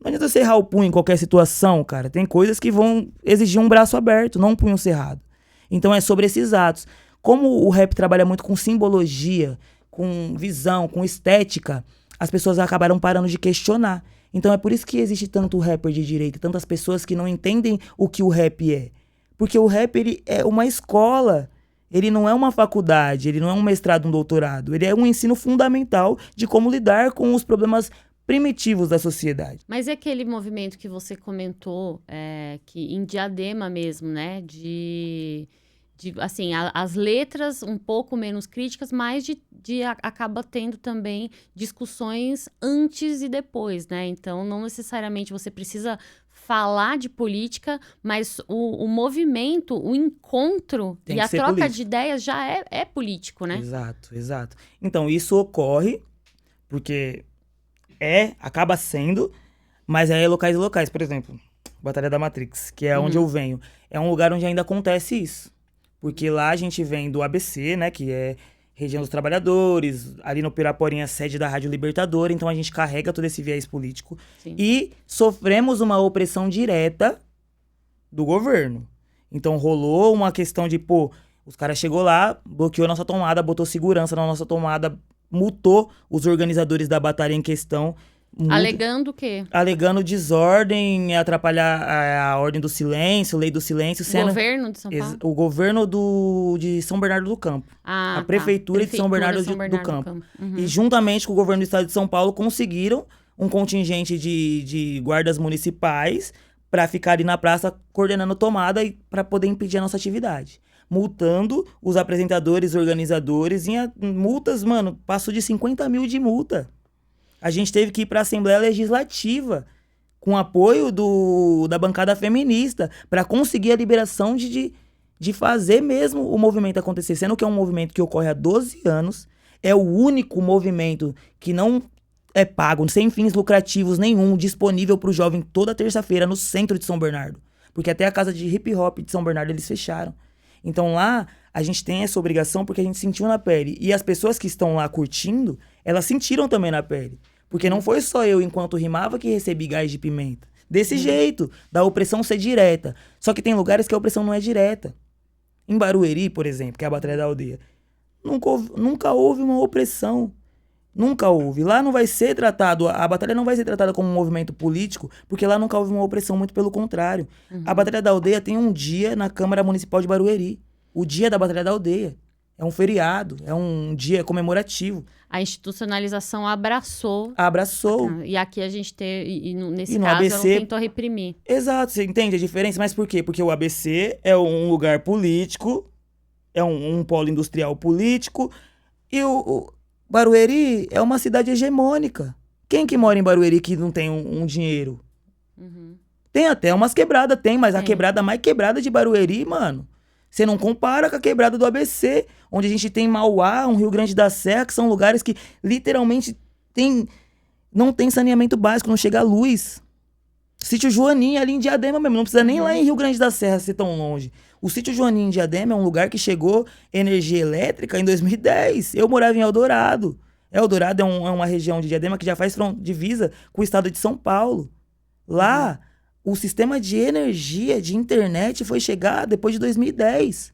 Não adianta cerrar o punho em qualquer situação, cara. Tem coisas que vão exigir um braço aberto, não um punho cerrado. Então é sobre esses atos. Como o rap trabalha muito com simbologia, com visão, com estética, as pessoas acabaram parando de questionar. Então é por isso que existe tanto rapper de direita, tantas pessoas que não entendem o que o rap é. Porque o rap, ele é uma escola. Ele não é uma faculdade, ele não é um mestrado, um doutorado. Ele é um ensino fundamental de como lidar com os problemas primitivos da sociedade. Mas é aquele movimento que você comentou, que em Diadema mesmo, né? Assim, as letras um pouco menos críticas, mas acaba tendo também discussões antes e depois, né? Então, não necessariamente você precisa falar de política, mas o movimento, o encontro Tem e que a ser troca político. de ideias já é político, né? Exato, exato. Então, isso ocorre porque acaba sendo, mas é locais e locais. Por exemplo, Batalha da Matrix, que é onde eu venho. É um lugar onde ainda acontece isso. Porque lá a gente vem do ABC, né, que é região dos trabalhadores, ali no Piraporinha, sede da Rádio Libertadora, então a gente carrega todo esse viés político. Sim. E sofremos uma opressão direta do governo. Então rolou uma questão de, os caras chegou lá, bloqueou nossa tomada, botou segurança na nossa tomada, multou os organizadores da batalha em questão. Alegando o quê? Alegando desordem, atrapalhar a ordem do silêncio, lei do silêncio. O governo de São Paulo? O governo de São Bernardo do Campo. A Prefeitura de São Bernardo do Campo. Uhum. E juntamente com o governo do estado de São Paulo conseguiram um contingente de guardas municipais para ficar ali na praça coordenando tomada e para poder impedir a nossa atividade. Multando os apresentadores, organizadores, multas, mano, passou de 50 mil de multa. A gente teve que ir para a Assembleia Legislativa com apoio da bancada feminista para conseguir a liberação de fazer mesmo o movimento acontecer. Sendo que é um movimento que ocorre há 12 anos, é o único movimento que não é pago, sem fins lucrativos nenhum, disponível para o jovem toda terça-feira no centro de São Bernardo. Porque até a casa de hip hop de São Bernardo eles fecharam. Então lá a gente tem essa obrigação porque a gente sentiu na pele. E as pessoas que estão lá curtindo, elas sentiram também na pele. Porque não foi só eu, enquanto rimava, que recebi gás de pimenta. Desse jeito, da opressão ser direta. Só que tem lugares que a opressão não é direta. Em Barueri, por exemplo, que é a Batalha da Aldeia, nunca houve uma opressão. Nunca houve. Lá não vai ser tratado, a batalha não vai ser tratada como um movimento político, porque lá nunca houve uma opressão, muito pelo contrário. A Batalha da Aldeia tem um dia na Câmara Municipal de Barueri. O dia da Batalha da Aldeia. É um feriado, é um dia comemorativo. A institucionalização abraçou. Abraçou. E aqui a gente nesse no caso, ABC, ela tentou reprimir. Exato, você entende a diferença? Mas por quê? Porque o ABC é um lugar político, é um polo industrial político, e o Barueri é uma cidade hegemônica. Quem que mora em Barueri que não tem um dinheiro? Tem até umas quebradas, mas a quebrada mais quebrada de Barueri, mano, você não compara com a quebrada do ABC, onde a gente tem Mauá, um Rio Grande da Serra, que são lugares que literalmente não tem saneamento básico, não chega a luz. Sítio Joaninha, ali em Diadema mesmo, não precisa nem lá em Rio Grande da Serra ser tão longe. O Sítio Joaninha em Diadema é um lugar que chegou energia elétrica em 2010. Eu morava em Eldorado. Eldorado é uma região de Diadema que já faz divisa com o estado de São Paulo. Lá, o sistema de energia, de internet, foi chegar depois de 2010. Você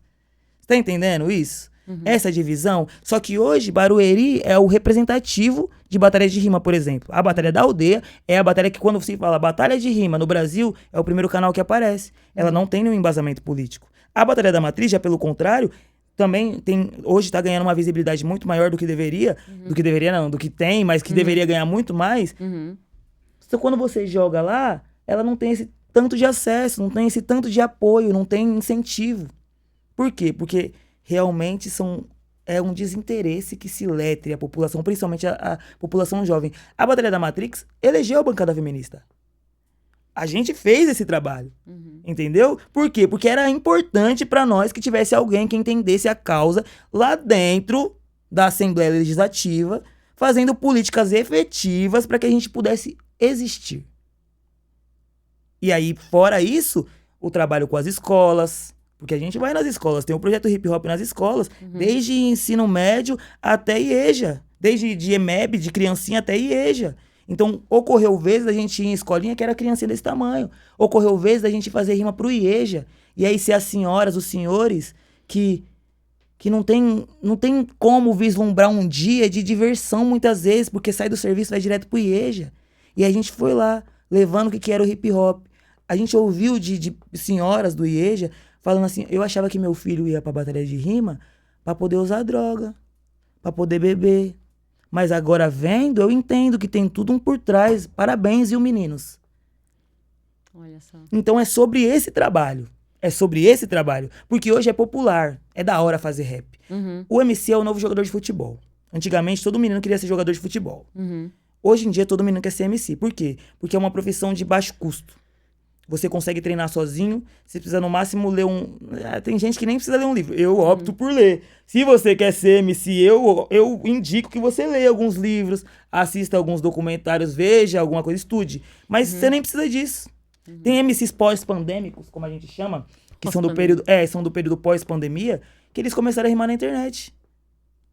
tá entendendo isso? Essa divisão. Só que hoje, Barueri é o representativo de batalhas de rima, por exemplo. A Batalha da Aldeia é a batalha que, quando você fala batalha de rima no Brasil, é o primeiro canal que aparece. Ela não tem nenhum embasamento político. A Batalha da Matriz, já pelo contrário, também hoje tá ganhando uma visibilidade muito maior do que deveria. Do que tem, mas que deveria ganhar muito mais. Então, quando você joga lá, ela não tem esse tanto de acesso, não tem esse tanto de apoio, não tem incentivo. Por quê? Porque realmente é um desinteresse que se letre a população, principalmente a população jovem. A Batalha da Matrix elegeu a bancada feminista. A gente fez esse trabalho, entendeu? Por quê? Porque era importante para nós que tivesse alguém que entendesse a causa lá dentro da Assembleia Legislativa, fazendo políticas efetivas para que a gente pudesse existir. E aí, fora isso, o trabalho com as escolas, porque a gente vai nas escolas, tem o projeto Hip Hop nas escolas, desde ensino médio até IEJA, desde de EMEB, de criancinha até IEJA. Então, ocorreu vezes da gente ir em escolinha que era criancinha desse tamanho. Ocorreu vezes da gente fazer rima pro IEJA. E aí ser as senhoras, os senhores, que não tem como vislumbrar um dia de diversão muitas vezes, porque sai do serviço e vai direto pro IEJA. E a gente foi lá, levando o que era o hip hop. A gente ouviu de senhoras do IEJA falando assim, eu achava que meu filho ia pra batalha de rima pra poder usar droga, pra poder beber. Mas agora vendo, eu entendo que tem tudo um por trás. Parabéns, viu, meninos? Olha só. Então é sobre esse trabalho. É sobre esse trabalho. Porque hoje é popular. É da hora fazer rap. O MC é o novo jogador de futebol. Antigamente, todo menino queria ser jogador de futebol. Hoje em dia, todo menino quer ser MC. Por quê? Porque é uma profissão de baixo custo. Você consegue treinar sozinho. Você precisa, no máximo, ler um... tem gente que nem precisa ler um livro. Eu opto por ler. Se você quer ser MC, eu indico que você leia alguns livros, assista alguns documentários, veja alguma coisa, estude. Mas você nem precisa disso. Tem MCs pós-pandêmicos, como a gente chama, que são do período pós-pandemia, que eles começaram a rimar na internet.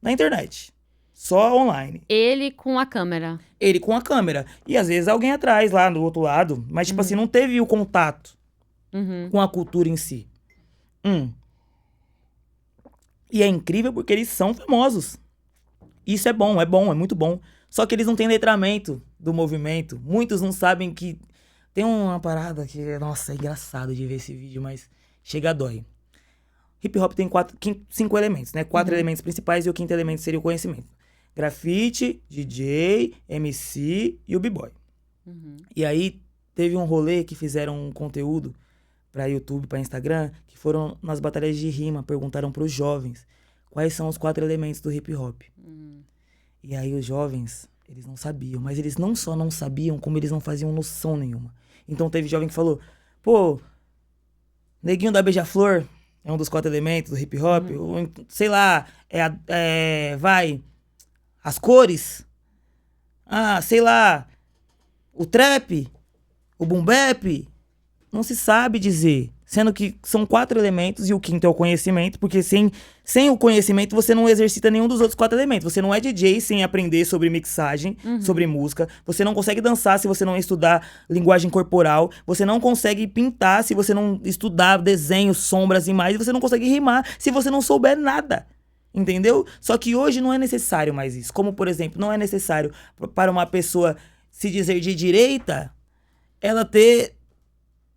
Na internet. Só online. Ele com a câmera. Ele com a câmera. E às vezes alguém atrás, lá do outro lado. Mas, tipo assim, não teve o contato com a cultura em si. E é incrível porque eles são famosos. Isso é bom, é muito bom. Só que eles não têm letramento do movimento. Muitos não sabem que... Tem uma parada que, nossa, é engraçado de ver esse vídeo, mas chega a dói. Hip hop tem 5 elementos, né? 4 elementos principais e o 5º elemento seria o conhecimento. Grafite, DJ, MC e o b-boy. E aí teve um rolê que fizeram um conteúdo pra YouTube, pra Instagram, que foram nas batalhas de rima, perguntaram pros jovens quais são os 4 elementos do hip hop. E aí os jovens, eles não sabiam, mas eles não só não sabiam, como eles não faziam noção nenhuma. Então teve jovem que falou, pô, Neguinho da Beija-Flor é um dos 4 elementos do hip hop, ou, sei lá, as cores, sei lá, o trap, o boom bap, não se sabe dizer. Sendo que são 4 elementos e o 5º é o conhecimento, porque sem o conhecimento você não exercita nenhum dos outros 4 elementos. Você não é DJ sem aprender sobre mixagem, sobre música. Você não consegue dançar se você não estudar linguagem corporal. Você não consegue pintar se você não estudar desenhos, sombras, imagens. Você não consegue rimar se você não souber nada. Entendeu? Só que hoje não é necessário mais isso. Como, por exemplo, não é necessário para uma pessoa se dizer de direita, ela ter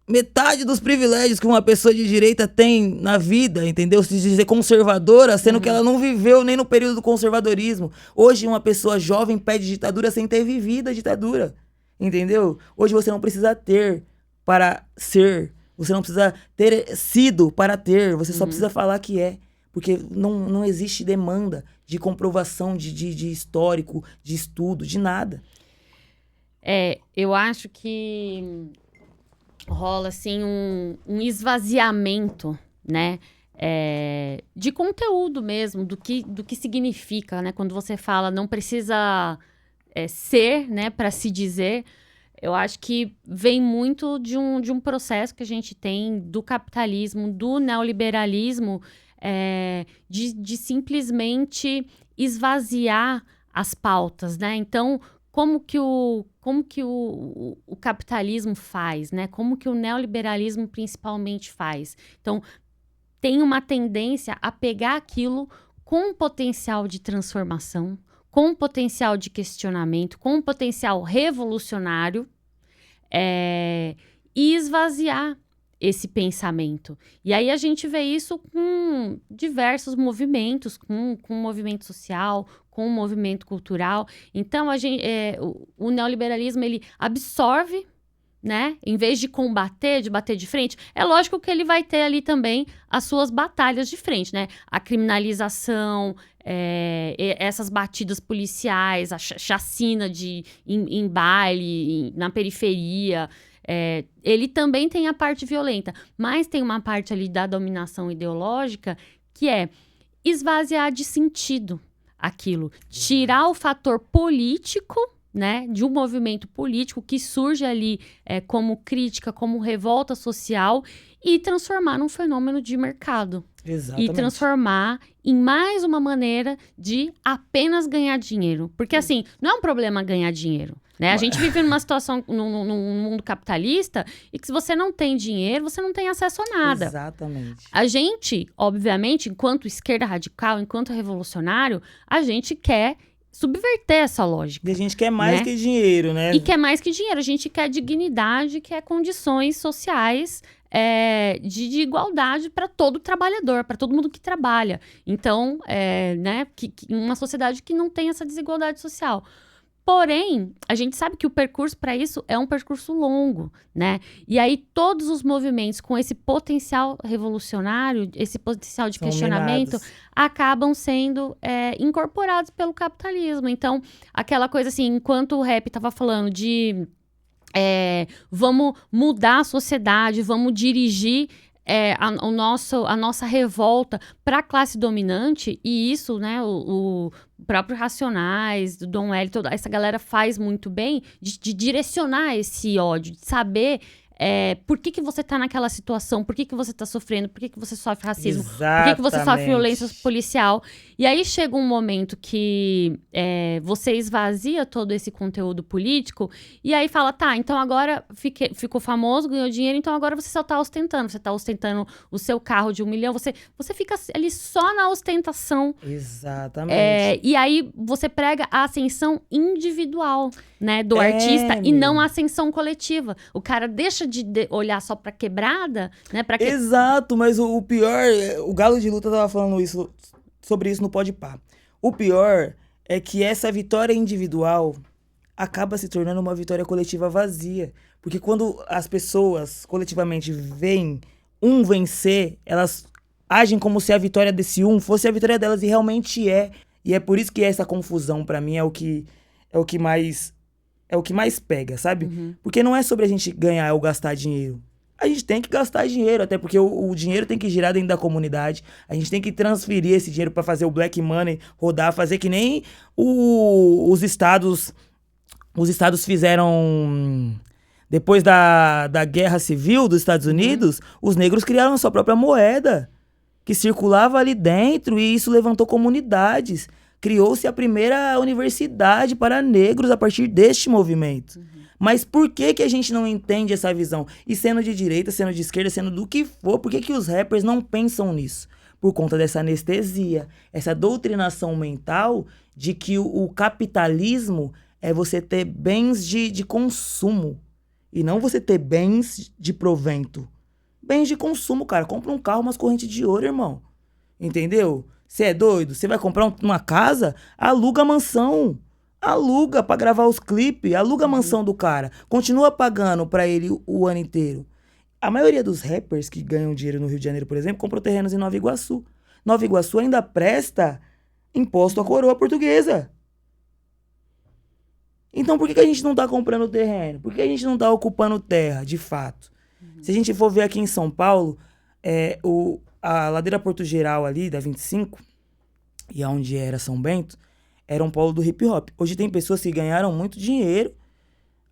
metade dos privilégios que uma pessoa de direita tem na vida, entendeu? Se dizer conservadora, sendo que ela não viveu nem no período do conservadorismo. Hoje uma pessoa jovem pede ditadura sem ter vivido a ditadura, entendeu? Hoje você não precisa ter para ser, você não precisa ter sido para ter, você só precisa falar que é. Porque não existe demanda de comprovação de histórico, de estudo, de nada. Eu acho que rola, assim, um esvaziamento, né? De conteúdo mesmo, do que significa, né? Quando você fala, não precisa ser, né, para se dizer. Eu acho que vem muito de um processo que a gente tem do capitalismo, do neoliberalismo, de simplesmente esvaziar as pautas, né? Então, como que o capitalismo faz, né? Como que o neoliberalismo principalmente faz? Então, tem uma tendência a pegar aquilo com potencial de transformação, com potencial de questionamento, com potencial revolucionário, e esvaziar esse pensamento. E aí a gente vê isso com diversos movimentos, com o movimento social, com o movimento cultural. Então, o neoliberalismo, ele absorve, né? Em vez de combater, de bater de frente, é lógico que ele vai ter ali também as suas batalhas de frente, né? A criminalização, essas batidas policiais, a chacina em baile, na periferia. Ele também tem a parte violenta, mas tem uma parte ali da dominação ideológica que é esvaziar de sentido aquilo, tirar o fator político, né, de um movimento político que surge ali como crítica, como revolta social e transformar num fenômeno de mercado. Exatamente. E transformar em mais uma maneira de apenas ganhar dinheiro. Porque, assim, não é um problema ganhar dinheiro, né? A gente vive numa situação, num mundo capitalista, e que se você não tem dinheiro, você não tem acesso a nada. Exatamente. A gente, obviamente, enquanto esquerda radical, enquanto revolucionário, a gente quer subverter essa lógica. E a gente quer mais né? que dinheiro, né? E quer mais que dinheiro. A gente quer dignidade, quer condições sociais de igualdade para todo trabalhador, para todo mundo que trabalha. Então, né, uma sociedade que não tem essa desigualdade social. Porém, a gente sabe que o percurso para isso é um percurso longo, né? E aí todos os movimentos com esse potencial revolucionário, esse potencial de São questionamento, minados. acabam sendo incorporados pelo capitalismo. Então, aquela coisa assim, enquanto o rap estava falando de vamos mudar a sociedade, vamos dirigir a nossa revolta para a classe dominante, e isso, né, o próprio Racionais, do Dom L, toda essa galera faz muito bem de direcionar esse ódio, de saber por que você tá naquela situação, por que você tá sofrendo, por que você sofre racismo, por que você sofre violência policial. E aí chega um momento que você esvazia todo esse conteúdo político e aí fala, tá, então agora ficou famoso, ganhou dinheiro, então agora você só tá ostentando. Você tá ostentando o seu carro de 1 milhão, você fica ali só na ostentação. Exatamente. E aí você prega a ascensão individual, né, do artista e não a ascensão coletiva. O cara deixa de olhar só pra quebrada, né? Exato, mas o pior, o Galo de Luta tava falando sobre isso no Podpah. O pior é que essa vitória individual acaba se tornando uma vitória coletiva vazia. Porque quando as pessoas coletivamente veem um vencer, elas agem como se a vitória desse um fosse a vitória delas, e realmente é. E é por isso que essa confusão, pra mim, é o que mais pega, sabe? Uhum. Porque não é sobre a gente ganhar ou gastar dinheiro. A gente tem que gastar dinheiro, até porque o dinheiro tem que girar dentro da comunidade. A gente tem que transferir esse dinheiro pra fazer o black money rodar, fazer que nem os estados fizeram. Depois da guerra civil dos Estados Unidos, os negros criaram a sua própria moeda, que circulava ali dentro, e isso levantou comunidades. Criou-se a primeira universidade para negros a partir deste movimento. Mas por que a gente não entende essa visão? E sendo de direita, sendo de esquerda, sendo do que for, por que os rappers não pensam nisso? Por conta dessa anestesia, essa doutrinação mental de que o capitalismo é você ter bens de consumo e não você ter bens de provento. Bens de consumo, cara. Compra um carro, umas correntes de ouro, irmão. Entendeu? Você é doido? Você vai comprar uma casa? Aluga a mansão. Aluga pra gravar os clipes. Aluga a mansão do cara. Continua pagando pra ele o ano inteiro. A maioria dos rappers que ganham dinheiro no Rio de Janeiro, por exemplo, comprou terrenos em Nova Iguaçu. Nova Iguaçu ainda presta imposto à coroa portuguesa. Então por que a gente não tá comprando terreno? Por que a gente não tá ocupando terra, de fato? Se a gente for ver aqui em São Paulo, a ladeira Porto Geral ali, da 25, e onde era São Bento, era um polo do hip hop. Hoje tem pessoas que ganharam muito dinheiro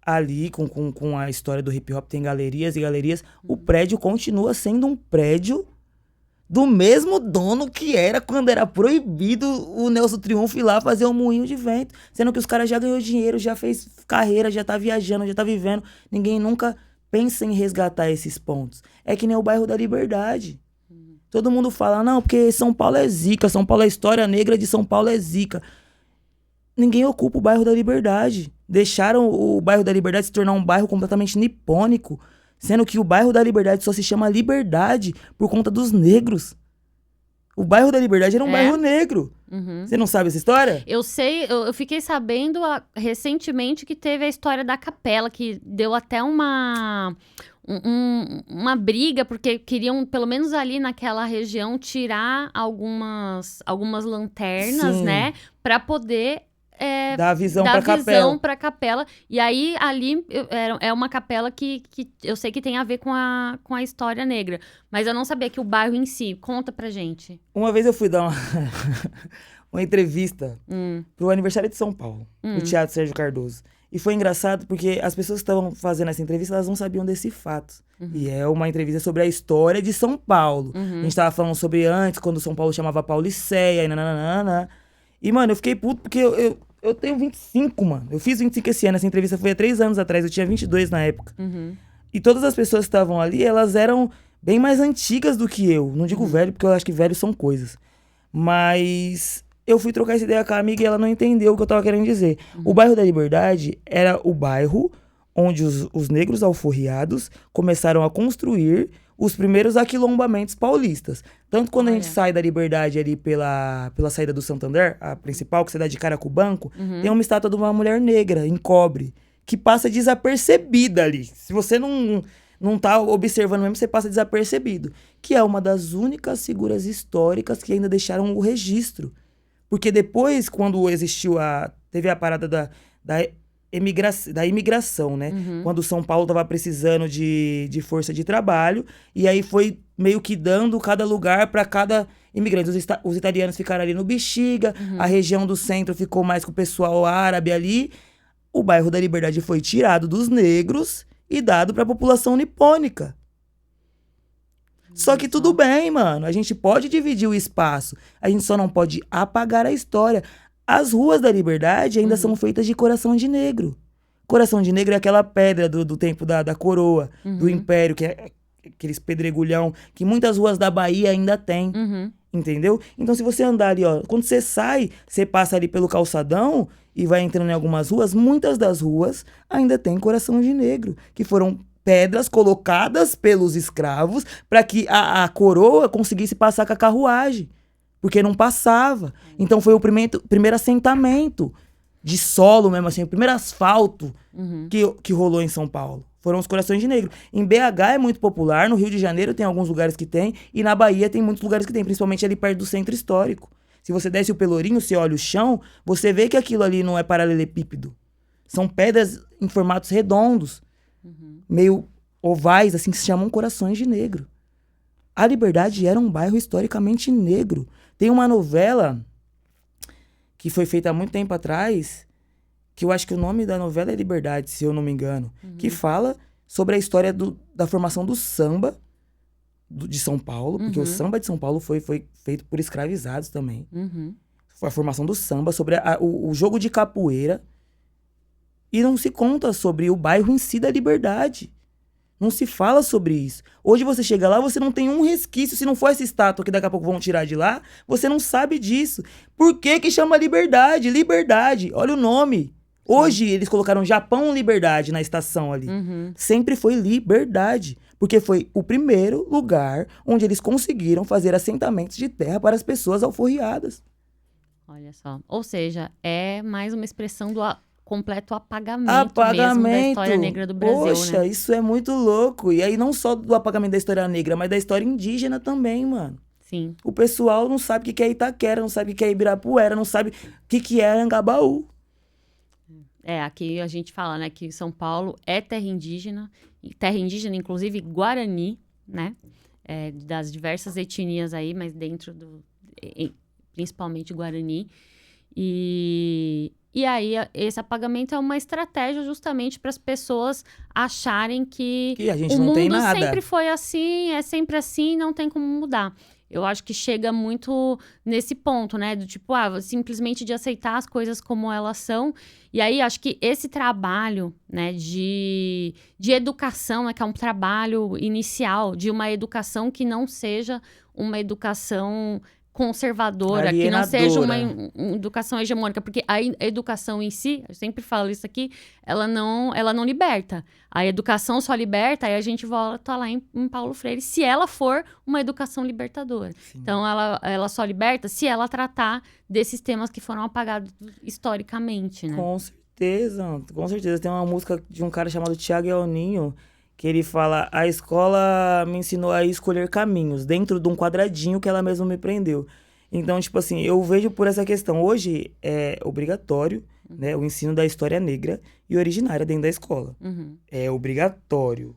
ali com a história do hip hop, tem galerias e galerias. O prédio continua sendo um prédio do mesmo dono que era quando era proibido o Nelson Triunfo ir lá fazer um moinho de vento. Sendo que os caras já ganhou dinheiro, já fez carreira, já tá viajando, já tá vivendo. Ninguém nunca pensa em resgatar esses pontos. É que nem o bairro da Liberdade. Todo mundo fala, não, porque São Paulo é zica, São Paulo é história negra de São Paulo é zica. Ninguém ocupa o bairro da Liberdade. Deixaram o bairro da Liberdade se tornar um bairro completamente nipônico, sendo que o bairro da Liberdade só se chama Liberdade por conta dos negros. O bairro da Liberdade era um bairro negro. Uhum. Você não sabe essa história? Eu sei, eu fiquei sabendo recentemente que teve a história da Capela, que deu até uma briga, porque queriam, pelo menos ali naquela região, tirar algumas lanternas, Sim. né? Pra poder Dar visão dar pra visão capela. pra capela. E aí, ali, é uma capela que eu sei que tem a ver com a história negra. Mas eu não sabia que o bairro em si. Conta pra gente. Uma vez eu fui dar uma entrevista pro aniversário de São Paulo, no Teatro Sérgio Cardoso. E foi engraçado porque as pessoas que estavam fazendo essa entrevista, elas não sabiam desse fato. E é uma entrevista sobre a história de São Paulo. A gente tava falando sobre antes, quando São Paulo chamava Pauliceia, e nananana. E, mano, eu fiquei puto porque eu tenho 25, mano. Eu fiz 25 esse ano. Essa entrevista foi há 3 anos atrás. Eu tinha 22 na época. E todas as pessoas que estavam ali, elas eram bem mais antigas do que eu. Não digo velho, porque eu acho que velhos são coisas. Mas eu fui trocar essa ideia com a amiga e ela não entendeu o que eu tava querendo dizer. O bairro da Liberdade era o bairro onde os negros alforriados começaram a construir os primeiros aquilombamentos paulistas. Tanto quando a gente sai da Liberdade ali pela saída do Santander, a principal, que você dá de cara com o banco, tem uma estátua de uma mulher negra, em cobre, que passa desapercebida ali. Se você não tá observando mesmo, você passa desapercebido. Que é uma das únicas figuras históricas que ainda deixaram o registro. Porque depois, quando teve a parada da imigração, né? Quando São Paulo estava precisando de força de trabalho, e aí foi meio que dando cada lugar para cada imigrante. Os italianos ficaram ali no Bexiga, a região do centro ficou mais com o pessoal árabe ali. O bairro da Liberdade foi tirado dos negros e dado para a população nipônica. Só que tudo bem, mano. A gente pode dividir o espaço. A gente só não pode apagar a história. As ruas da Liberdade ainda são feitas de coração de negro. Coração de negro é aquela pedra do tempo da coroa, do Império, que é aqueles pedregulhão que muitas ruas da Bahia ainda tem. Entendeu? Então, se você andar ali, ó, quando você sai, você passa ali pelo calçadão e vai entrando em algumas ruas, muitas das ruas ainda tem coração de negro, que foram pedras colocadas pelos escravos para que a coroa conseguisse passar com a carruagem, porque não passava. Então foi o primeiro assentamento de solo mesmo, assim, o primeiro asfalto que rolou em São Paulo. Foram os corações de negro. Em BH é muito popular, no Rio de Janeiro tem alguns lugares que tem, e na Bahia tem muitos lugares que tem, principalmente ali perto do centro histórico. Se você desce o Pelourinho, você olha o chão, você vê que aquilo ali não é paralelepípedo. São pedras em formatos redondos, meio ovais, assim, que se chamam corações de negro. A Liberdade era um bairro historicamente negro. Tem uma novela que foi feita há muito tempo atrás, que eu acho que o nome da novela é Liberdade, se eu não me engano, que fala sobre a história da formação do samba de São Paulo, porque o samba de São Paulo foi feito por escravizados também. Foi a formação do samba, sobre o jogo de capoeira, e não se conta sobre o bairro em si da Liberdade. Não se fala sobre isso. Hoje você chega lá, você não tem um resquício. Se não for essa estátua que daqui a pouco vão tirar de lá, você não sabe disso. Por que que chama Liberdade? Liberdade. Olha o nome. Hoje eles colocaram Japão Liberdade na estação ali. Sempre foi Liberdade. Porque foi o primeiro lugar onde eles conseguiram fazer assentamentos de terra para as pessoas alforriadas. Olha só. Ou seja, é mais uma expressão do completo apagamento mesmo da história negra do Brasil, Poxa, né? isso é muito louco. E aí não só do apagamento da história negra, mas da história indígena também, mano. Sim. O pessoal não sabe o que é Itaquera, não sabe o que é Ibirapuera, não sabe o que é Angabaú. Aqui a gente fala, né, que São Paulo é terra indígena inclusive Guarani, né? Das diversas etnias aí, mas dentro principalmente Guarani. E aí, esse apagamento é uma estratégia justamente para as pessoas acharem que a gente o não tem mundo nada. sempre foi assim, é sempre assim, não tem como mudar. Eu acho que chega muito nesse ponto, né? Do tipo, simplesmente de aceitar as coisas como elas são. E aí, acho que esse trabalho, né, de educação, né, que é um trabalho inicial, de uma educação que não seja uma educação conservadora, que não seja uma educação hegemônica, porque a educação em si, eu sempre falo isso aqui, ela não liberta. A educação só liberta, aí a gente volta lá em Paulo Freire, se ela for uma educação libertadora. Sim. Então, ela só liberta se ela tratar desses temas que foram apagados historicamente, né? Com certeza, com certeza. Tem uma música de um cara chamado Thiago Elninho, que ele fala, a escola me ensinou a escolher caminhos dentro de um quadradinho que ela mesma me prendeu. Então, tipo assim, eu vejo por essa questão. Hoje é obrigatório, né, o ensino da história negra e originária dentro da escola. É obrigatório.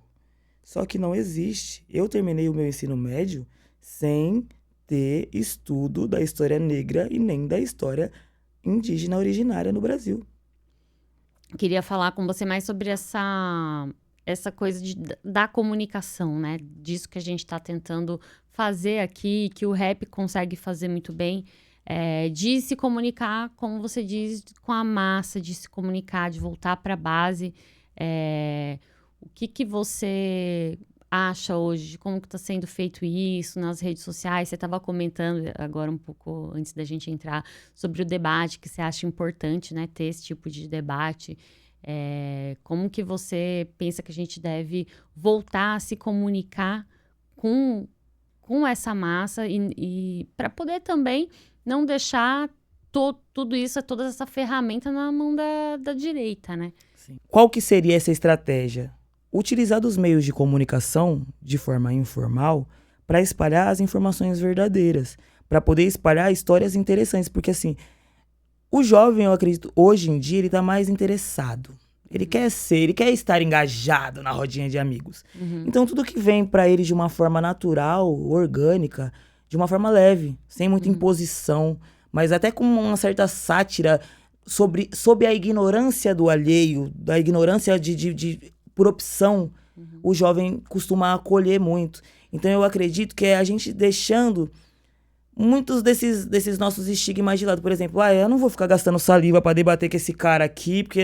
Só que não existe. Eu terminei o meu ensino médio sem ter estudo da história negra e nem da história indígena originária no Brasil. Queria falar com você mais sobre essa coisa da comunicação, né? Disso que a gente está tentando fazer aqui, que o rap consegue fazer muito bem, de se comunicar, como você diz, com a massa, de se comunicar, de voltar para a base. O que você acha hoje de como que está sendo feito isso nas redes sociais? Você estava comentando agora um pouco antes da gente entrar sobre o debate, que você acha importante, né, ter esse tipo de debate. Como que você pensa que a gente deve voltar a se comunicar com essa massa e para poder também não deixar tudo isso, toda essa ferramenta na mão da direita, né? Sim. Qual que seria essa estratégia? Utilizar dos meios de comunicação de forma informal para espalhar as informações verdadeiras, para poder espalhar histórias interessantes, porque assim, o jovem, eu acredito, hoje em dia ele tá mais interessado. Ele quer estar engajado na rodinha de amigos. Então tudo que vem para ele de uma forma natural, orgânica, de uma forma leve, sem muita imposição, mas até com uma certa sátira sobre a ignorância do alheio, da ignorância por opção, o jovem costuma acolher muito. Então eu acredito que é a gente deixando muitos desses nossos estigmas de lado. Por exemplo, eu não vou ficar gastando saliva para debater com esse cara aqui, porque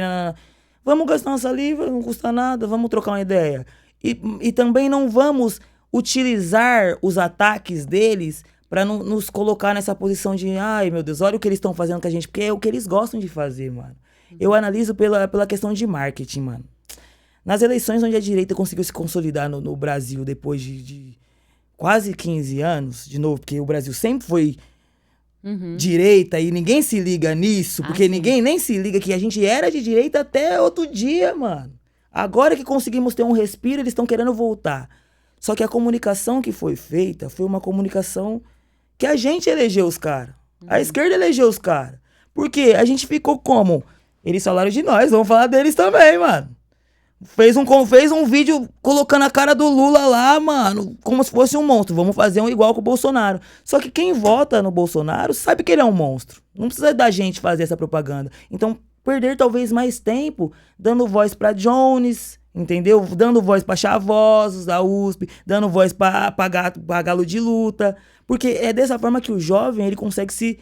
vamos gastar uma saliva, não custa nada, vamos trocar uma ideia. E também não vamos utilizar os ataques deles para nos colocar nessa posição de, ai meu Deus, olha o que eles estão fazendo com a gente, porque é o que eles gostam de fazer, mano. Eu analiso pela questão de marketing, mano. Nas eleições onde a direita conseguiu se consolidar no Brasil depois de quase 15 anos, de novo, porque o Brasil sempre foi direita e ninguém se liga nisso, porque ninguém nem se liga que a gente era de direita até outro dia, mano. Agora que conseguimos ter um respiro, eles estão querendo voltar. Só que a comunicação que foi feita foi uma comunicação que a gente elegeu os caras. A esquerda elegeu os caras. Por quê? A gente ficou como? Eles falaram de nós, vamos falar deles também, mano. Fez um vídeo colocando a cara do Lula lá, mano, como se fosse um monstro. Vamos fazer um igual com o Bolsonaro. Só que quem vota no Bolsonaro sabe que ele é um monstro. Não precisa da gente fazer essa propaganda. Então, perder talvez mais tempo dando voz pra Jones, entendeu? Dando voz pra Chavosos da USP, dando voz pra Galo de Luta. Porque é dessa forma que o jovem ele consegue se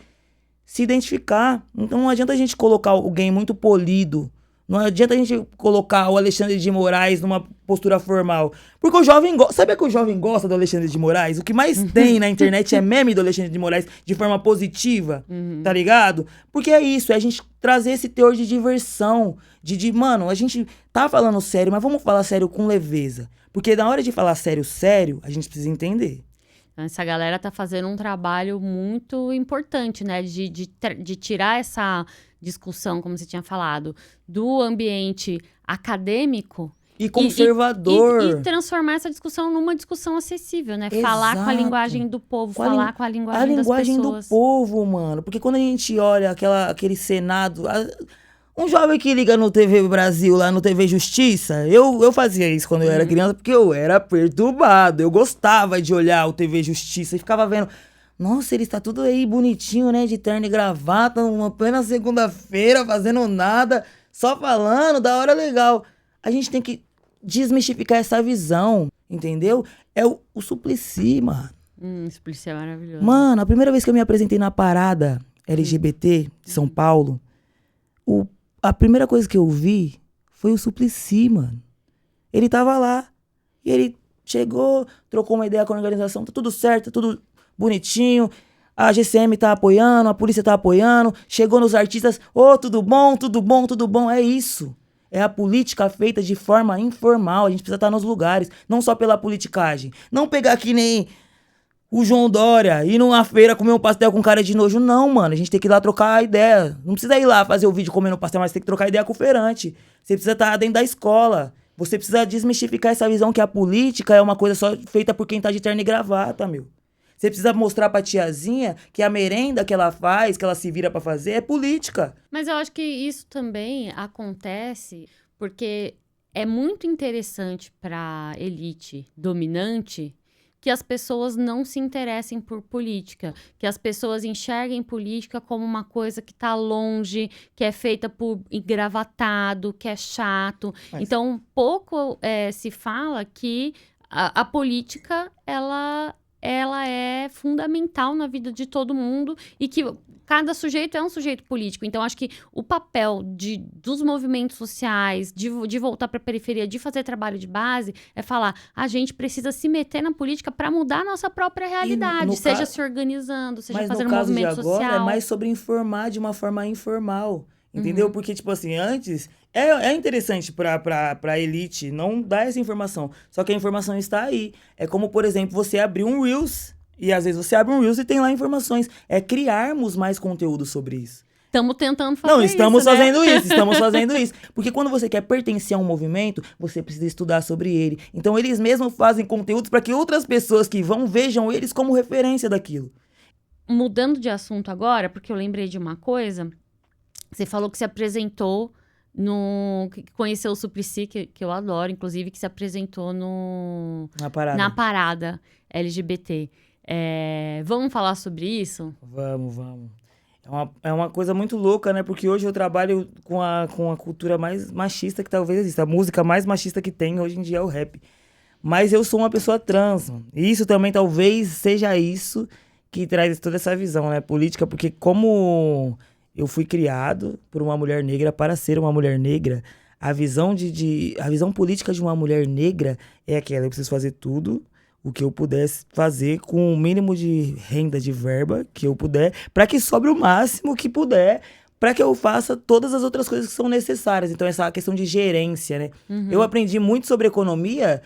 identificar. Então não adianta a gente colocar alguém muito polido. Não adianta a gente colocar o Alexandre de Moraes numa postura formal. Porque o jovem gosta. Sabe que o jovem gosta do Alexandre de Moraes? O que mais tem na internet é meme do Alexandre de Moraes de forma positiva, tá ligado? Porque é isso, é a gente trazer esse teor de diversão. Mano, a gente tá falando sério, mas vamos falar sério com leveza. Porque na hora de falar sério, a gente precisa entender. Essa galera tá fazendo um trabalho muito importante, né? De tirar essa discussão, como você tinha falado, do ambiente acadêmico e conservador. E transformar essa discussão numa discussão acessível, né? Exato. Falar com a linguagem do povo, falar com a linguagem das pessoas. A linguagem do povo, mano. Porque quando a gente olha aquele Senado... Um jovem que liga no TV Brasil, lá no TV Justiça, eu fazia isso quando eu era criança, porque eu era perturbado. Eu gostava de olhar o TV Justiça e ficava vendo... Nossa, ele está tudo aí bonitinho, né? De terno e gravata, uma plena segunda-feira, fazendo nada, só falando, da hora legal. A gente tem que desmistificar essa visão, entendeu? É o Suplicy, mano. Suplicy é maravilhoso. Mano, a primeira vez que eu me apresentei na parada LGBT de São Paulo, a primeira coisa que eu vi foi o Suplicy, mano. Ele tava lá, e ele chegou, trocou uma ideia com a organização, tá tudo certo, tá tudo bonitinho, a GCM tá apoiando, a polícia tá apoiando, chegou nos artistas, tudo bom, tudo bom, tudo bom, é isso. É a política feita de forma informal, a gente precisa estar nos lugares, não só pela politicagem. Não pegar que nem o João Dória, ir numa feira comer um pastel com cara de nojo, não, mano, a gente tem que ir lá trocar ideia. Não precisa ir lá fazer o vídeo comendo pastel, mas tem que trocar ideia com o feirante. Você precisa estar dentro da escola. Você precisa desmistificar essa visão que a política é uma coisa só feita por quem tá de terno e gravata, meu. Você precisa mostrar pra tiazinha que a merenda que ela faz, que ela se vira pra fazer, é política. Mas eu acho que isso também acontece porque é muito interessante pra elite dominante que as pessoas não se interessem por política, que as pessoas enxerguem política como uma coisa que tá longe, que é feita por engravatado, que é chato. Então, pouco se fala que a política, ela ela é fundamental na vida de todo mundo e que cada sujeito é um sujeito político. Então, acho que o papel dos movimentos sociais, de voltar para a periferia, de fazer trabalho de base, é falar, a gente precisa se meter na política para mudar a nossa própria realidade, seja se organizando, seja fazendo um movimento social. Mas no caso de agora, é mais sobre informar de uma forma informal, entendeu? Porque, tipo assim, antes, é interessante pra elite não dar essa informação, só que a informação está aí. É como, por exemplo, você abrir um Reels, e às vezes você abre um Reels e tem lá informações. É criarmos mais conteúdo sobre isso. Estamos tentando fazer isso, Não, estamos fazendo isso, estamos fazendo isso. Porque quando você quer pertencer a um movimento, você precisa estudar sobre ele. Então, eles mesmos fazem conteúdos para que outras pessoas que vão vejam eles como referência daquilo. Mudando de assunto agora, porque eu lembrei de uma coisa. Você falou que se apresentou que conheceu o Suplicy, que eu adoro, inclusive, que se apresentou na parada LGBT. Vamos falar sobre isso? Vamos. É uma coisa muito louca, né? Porque hoje eu trabalho com a cultura mais machista que talvez exista. A música mais machista que tem hoje em dia é o rap. Mas eu sou uma pessoa trans, mano. E isso também talvez seja isso que traz toda essa visão, né? Política, porque como eu fui criado por uma mulher negra para ser uma mulher negra, a visão a visão política de uma mulher negra é aquela: eu preciso fazer tudo o que eu pudesse fazer com o mínimo de renda, de verba que eu puder, para que sobre o máximo que puder, para que eu faça todas as outras coisas que são necessárias. Então, essa questão de gerência, né? Eu aprendi muito sobre economia,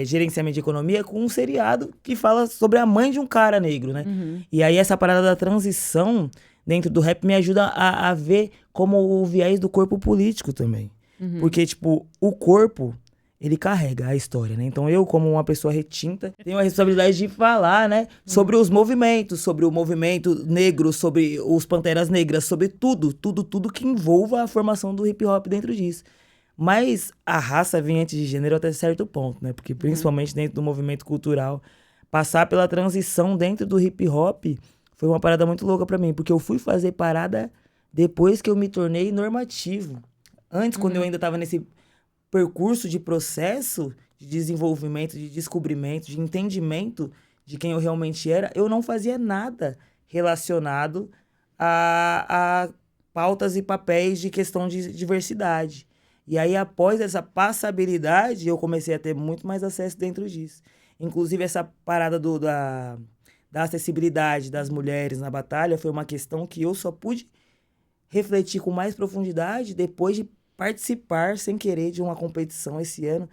gerenciamento de economia, com um seriado que fala sobre a mãe de um cara negro, né? E aí, essa parada da transição dentro do rap me ajuda a ver como o viés do corpo político também. Porque, tipo, o corpo, ele carrega a história, né? Então eu, como uma pessoa retinta, tenho a responsabilidade de falar, né? Sobre os movimentos, sobre o movimento negro, sobre os Panteras Negras, sobre tudo que envolva a formação do hip hop dentro disso. Mas a raça vem antes de gênero até certo ponto, né? Porque principalmente dentro do movimento cultural, passar pela transição dentro do hip hop foi uma parada muito louca pra mim, porque eu fui fazer parada depois que eu me tornei normativo. Antes, quando eu ainda tava nesse percurso de processo de desenvolvimento, de descobrimento, de entendimento de quem eu realmente era, eu não fazia nada relacionado a pautas e papéis de questão de diversidade. E aí, após essa passabilidade, eu comecei a ter muito mais acesso dentro disso. Inclusive, essa parada da acessibilidade das mulheres na batalha foi uma questão que eu só pude refletir com mais profundidade depois de participar, sem querer, de uma competição esse ano,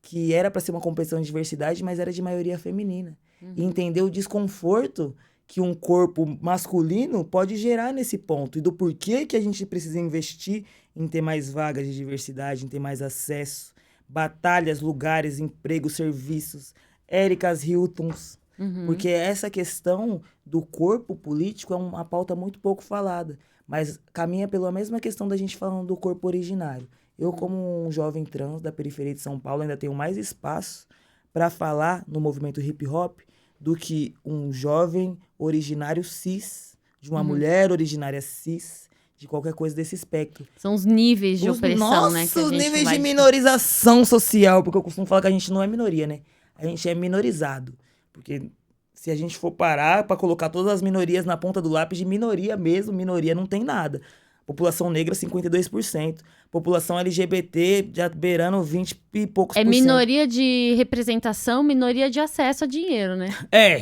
que era para ser uma competição de diversidade, mas era de maioria feminina. E entender o desconforto que um corpo masculino pode gerar nesse ponto, e do porquê que a gente precisa investir em ter mais vagas de diversidade, em ter mais acesso, batalhas, lugares, empregos, serviços, Éricas Hiltons. Porque essa questão do corpo político é uma pauta muito pouco falada, mas caminha pela mesma questão da gente falando do corpo originário. Eu, como um jovem trans da periferia de São Paulo, ainda tenho mais espaço para falar no movimento hip hop do que um jovem originário cis, de uma mulher originária cis, de qualquer coisa desse espectro. São os níveis de opressão, né? Os níveis de minorização social, porque eu costumo falar que a gente não é minoria, né? A gente é minorizado. Porque se a gente for parar para colocar todas as minorias na ponta do lápis, de minoria mesmo, minoria não tem nada. População negra, 52%. População LGBT, já beirando 20 e poucos por cento. É minoria de representação, minoria de acesso a dinheiro, né?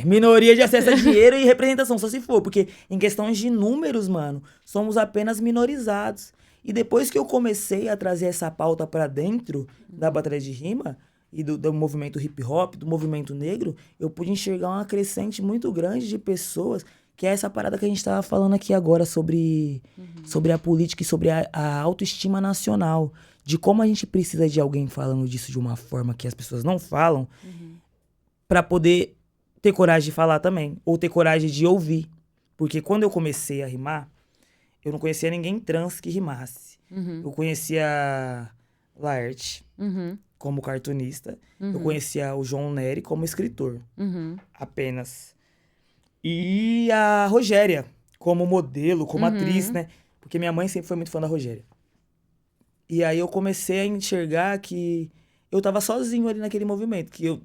Minoria de acesso a dinheiro e representação, só se for. Porque em questões de números, mano, somos apenas minorizados. E depois que eu comecei a trazer essa pauta para dentro da batalha de rima e do movimento hip hop, do movimento negro, eu pude enxergar uma crescente muito grande de pessoas, que é essa parada que a gente estava falando aqui agora sobre a política e sobre a autoestima nacional. De como a gente precisa de alguém falando disso de uma forma que as pessoas não falam, para poder ter coragem de falar também. Ou ter coragem de ouvir. Porque quando eu comecei a rimar, eu não conhecia ninguém trans que rimasse. Eu conhecia Laerte como cartunista. Eu conhecia o João Nery como escritor. Apenas. E a Rogéria, como modelo, como atriz, né? Porque minha mãe sempre foi muito fã da Rogéria. E aí eu comecei a enxergar que eu tava sozinho ali naquele movimento. Que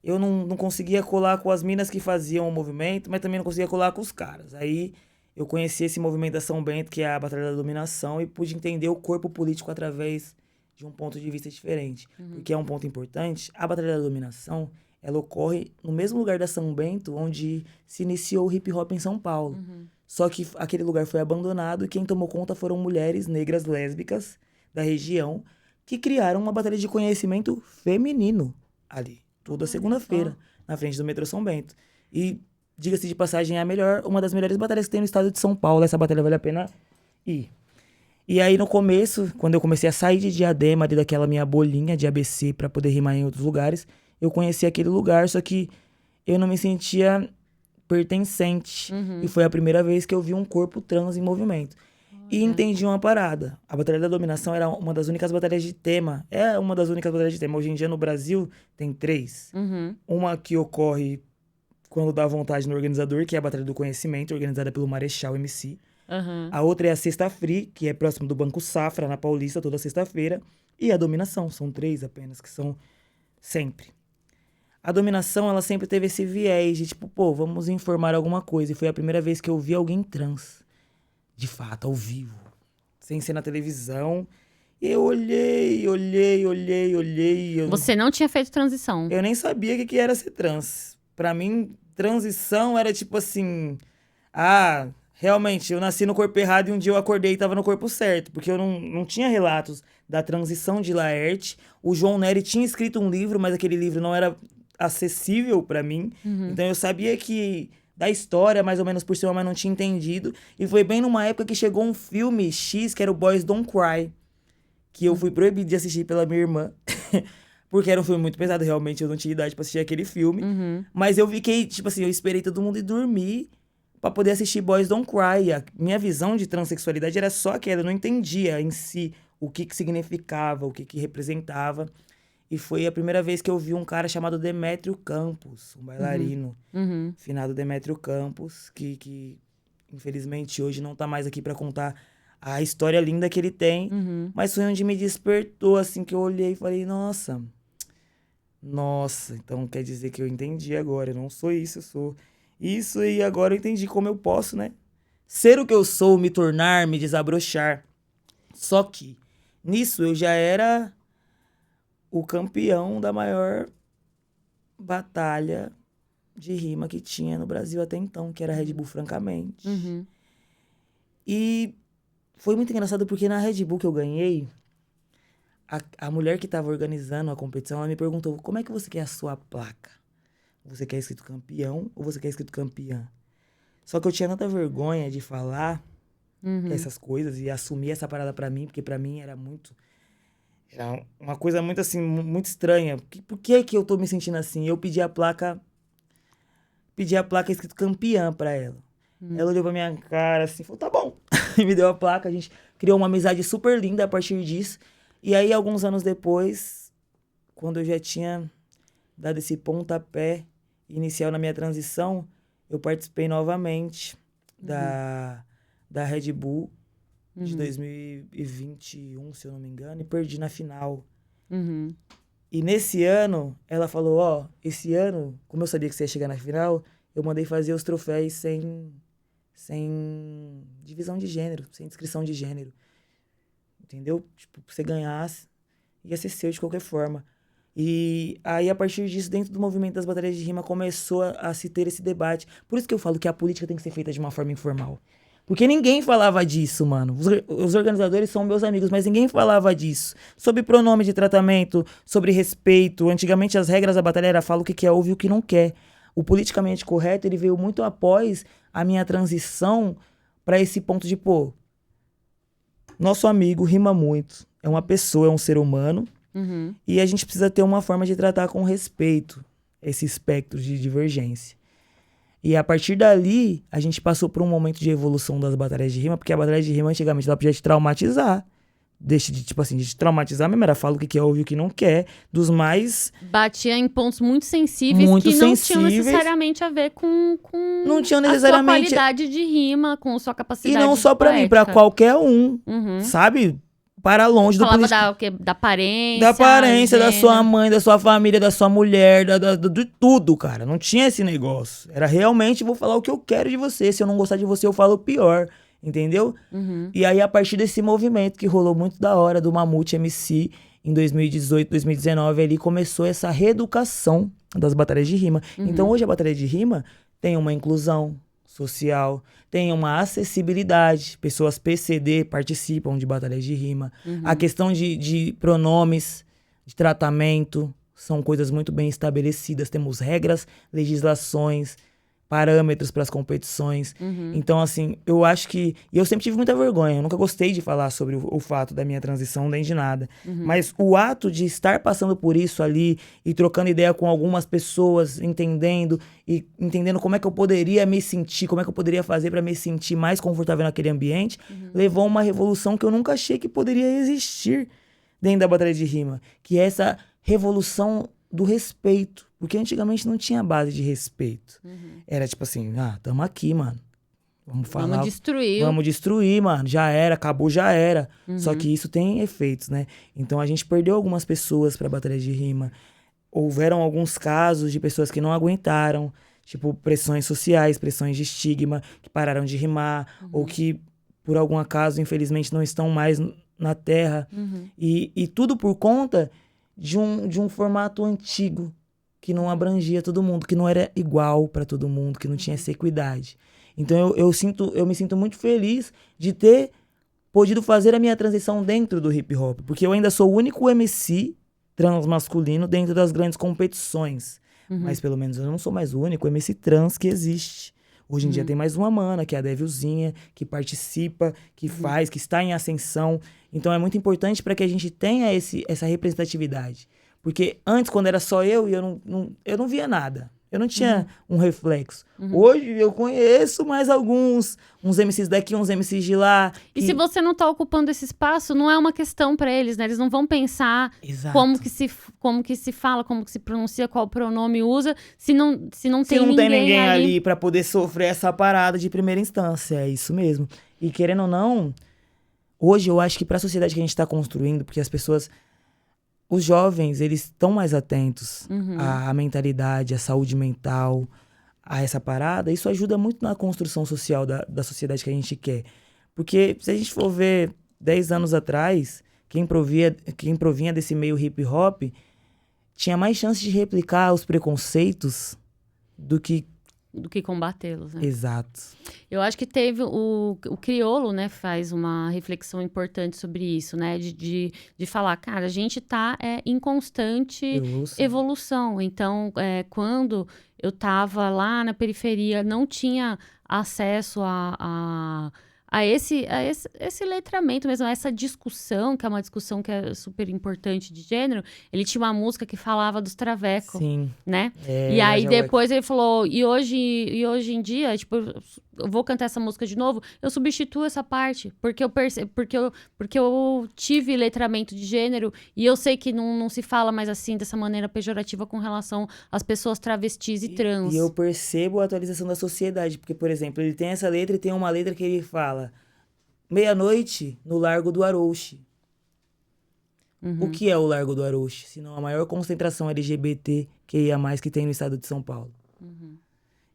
eu não conseguia colar com as minas que faziam o movimento, mas também não conseguia colar com os caras. Aí eu conheci esse movimento da São Bento, que é a Batalha da Dominação, e pude entender o corpo político através de um ponto de vista diferente. Porque é um ponto importante. A Batalha da Dominação, ela ocorre no mesmo lugar da São Bento, onde se iniciou o hip hop em São Paulo. Só que aquele lugar foi abandonado e quem tomou conta foram mulheres negras lésbicas da região que criaram uma batalha de conhecimento feminino ali, toda segunda-feira, na frente do metrô São Bento. E, diga-se de passagem, é uma das melhores batalhas que tem no estado de São Paulo. Essa batalha vale a pena ir. E aí, no começo, quando eu comecei a sair de Diadema, ali daquela minha bolinha de ABC pra poder rimar em outros lugares, eu conheci aquele lugar, só que eu não me sentia pertencente. E foi a primeira vez que eu vi um corpo trans em movimento. E entendi uma parada. A Batalha da Dominação era uma das únicas batalhas de tema. É uma das únicas batalhas de tema. Hoje em dia, no Brasil, tem 3. Uma que ocorre quando dá vontade no organizador, que é a Batalha do Conhecimento, organizada pelo Marechal MC. A outra é a Sexta Free, que é próximo do Banco Safra, na Paulista, toda sexta-feira. E a Dominação. São 3 apenas, que são sempre. A Dominação, ela sempre teve esse viés de tipo, pô, vamos informar alguma coisa. E foi a primeira vez que eu vi alguém trans. De fato, ao vivo. Sem ser na televisão. E eu olhei. Você não tinha feito transição. Eu nem sabia o que era ser trans. Pra mim, transição era tipo assim... Ah, realmente, eu nasci no corpo errado e um dia eu acordei e tava no corpo certo. Porque eu não tinha relatos da transição de Laerte. O João Nery tinha escrito um livro, mas aquele livro não era acessível pra mim. Então eu sabia que... da história, mais ou menos por cima, mas não tinha entendido. E foi bem numa época que chegou um filme X, que era o Boys Don't Cry, que eu fui proibido de assistir pela minha irmã, porque era um filme muito pesado, realmente eu não tinha idade pra assistir aquele filme. Mas eu fiquei, tipo assim, eu esperei todo mundo ir dormir pra poder assistir Boys Don't Cry. A minha visão de transexualidade era só aquela, eu não entendia em si o que significava, o que representava. E foi a primeira vez que eu vi um cara chamado Demétrio Campos, um bailarino, finado Demétrio Campos, que infelizmente hoje não tá mais aqui pra contar a história linda que ele tem, mas foi onde me despertou, assim, que eu olhei e falei, nossa, então quer dizer que eu entendi agora, eu não sou isso, eu sou isso, e agora eu entendi como eu posso, né, ser o que eu sou, me tornar, me desabrochar. Só que, nisso eu já era... o campeão da maior batalha de rima que tinha no Brasil até então, que era a Red Bull Francamente. E foi muito engraçado porque na Red Bull que eu ganhei, a mulher que estava organizando a competição, ela me perguntou, como é que você quer a sua placa? Você quer escrito campeão ou você quer escrito campeã? Só que eu tinha tanta vergonha de falar essas coisas e assumir essa parada pra mim, porque pra mim era muito... Era uma coisa muito assim, muito estranha. Por que eu tô me sentindo assim? Eu pedi a placa escrito campeã pra ela. Ela olhou pra minha cara assim, falou, tá bom. E me deu a placa, a gente criou uma amizade super linda a partir disso. E aí, alguns anos depois, quando eu já tinha dado esse pontapé inicial na minha transição, eu participei novamente da Red Bull, de 2021, se eu não me engano, e perdi na final. E nesse ano, ela falou, ó, esse ano, como eu sabia que você ia chegar na final, eu mandei fazer os troféus sem divisão de gênero, sem descrição de gênero. Entendeu? Tipo, você ganhasse, ia ser seu de qualquer forma. E aí, a partir disso, dentro do movimento das batalhas de rima, começou a se ter esse debate. Por isso que eu falo que a política tem que ser feita de uma forma informal. Porque ninguém falava disso, mano. Os organizadores são meus amigos, mas ninguém falava disso. Sobre pronome de tratamento, sobre respeito. Antigamente as regras da batalha era fala o que quer, ouve o que não quer. O politicamente correto, ele veio muito após a minha transição pra esse ponto de, pô, nosso amigo rima muito. É uma pessoa, é um ser humano. E a gente precisa ter uma forma de tratar com respeito esse espectro de divergência. E a partir dali, a gente passou por um momento de evolução das batalhas de rima, porque a batalha de rima, antigamente, ela podia te traumatizar. Deixa de, tipo assim, de te traumatizar mesmo, era fala o que quer, ouve o que não quer, dos mais... Batia em pontos muito sensíveis que não tinham necessariamente a ver com não tinham necessariamente... a sua qualidade de rima, com sua capacidade e não só pra mim, pra qualquer um, sabe? para longe do Falava político. o quê? Da aparência. Da aparência, da sua gênero. mãe, da sua família, da sua mulher, de tudo, cara. Não tinha esse negócio. Era realmente, vou falar o que eu quero de você. Se eu não gostar de você, eu falo o pior. Entendeu? E aí, a partir desse movimento que rolou muito da hora do Mamute MC, em 2018, 2019, ali começou essa reeducação das batalhas de rima. Então, hoje a batalha de rima tem uma inclusão social, tem uma acessibilidade. Pessoas PCD participam de batalhas de rima. A questão de pronomes, de tratamento, são coisas muito bem estabelecidas. Temos regras, legislações, parâmetros para as competições. Então, assim, eu acho que... E eu sempre tive muita vergonha. Eu nunca gostei de falar sobre o fato da minha transição, nem de nada. Mas o ato de estar passando por isso ali e trocando ideia com algumas pessoas, entendendo como é que eu poderia me sentir, como é que eu poderia fazer para me sentir mais confortável naquele ambiente, levou a uma revolução que eu nunca achei que poderia existir dentro da batalha de rima. Que é essa revolução do respeito. Porque antigamente não tinha base de respeito. Era tipo assim, tamo aqui, mano. Vamos falar. Vamos destruir, mano. Já era, acabou, já era. Só que isso tem efeitos, né? Então a gente perdeu algumas pessoas pra batalha de rima. Houveram alguns casos de pessoas que não aguentaram. Tipo, pressões sociais, pressões de estigma, que pararam de rimar. Ou que, por algum acaso, infelizmente, não estão mais na Terra. E tudo por conta de um formato antigo, que não abrangia todo mundo, que não era igual para todo mundo, que não tinha essa equidade. Então eu me sinto muito feliz de ter podido fazer a minha transição dentro do hip hop, porque eu ainda sou o único MC transmasculino dentro das grandes competições. Mas pelo menos eu não sou mais o único MC trans que existe. Hoje em dia tem mais uma mana, que é a Devilzinha, que participa, que faz, que está em ascensão. Então é muito importante para que a gente tenha essa representatividade. Porque antes, quando era só eu não via nada. Eu não tinha um reflexo. Hoje eu conheço mais uns MCs daqui, uns MCs de lá. E se você não tá ocupando esse espaço, não é uma questão para eles, né? Eles não vão pensar como que se fala, como que se pronuncia, qual pronome usa, se não tem ninguém ali para poder sofrer essa parada de primeira instância. É isso mesmo. E querendo ou não, hoje eu acho que para a sociedade que a gente está construindo, porque as pessoas... Os jovens, eles estão mais atentos à mentalidade, à saúde mental, a essa parada. Isso ajuda muito na construção social da sociedade que a gente quer. Porque se a gente for ver 10 anos atrás, quem provinha desse meio hip hop tinha mais chance de replicar os preconceitos do que combatê-los, né? Exato. Eu acho que teve o Criolo, né, faz uma reflexão importante sobre isso, né, de falar, cara, a gente tá em constante evolução. Então, quando eu tava lá na periferia, não tinha acesso a esse letramento mesmo, a essa discussão, que é uma discussão que é super importante de gênero. Ele tinha uma música que falava dos travecos, né? E aí depois ele falou, e hoje em dia, tipo, eu vou cantar essa música de novo, eu substituo essa parte, porque eu tive letramento de gênero e eu sei que não se fala mais assim, dessa maneira pejorativa com relação às pessoas travestis e trans. E eu percebo a atualização da sociedade, porque, por exemplo, ele tem essa letra e tem uma letra que ele fala: meia-noite no Largo do Arouche. O que é o Largo do Arouche? Se não a maior concentração LGBTQIA+, que tem no estado de São Paulo.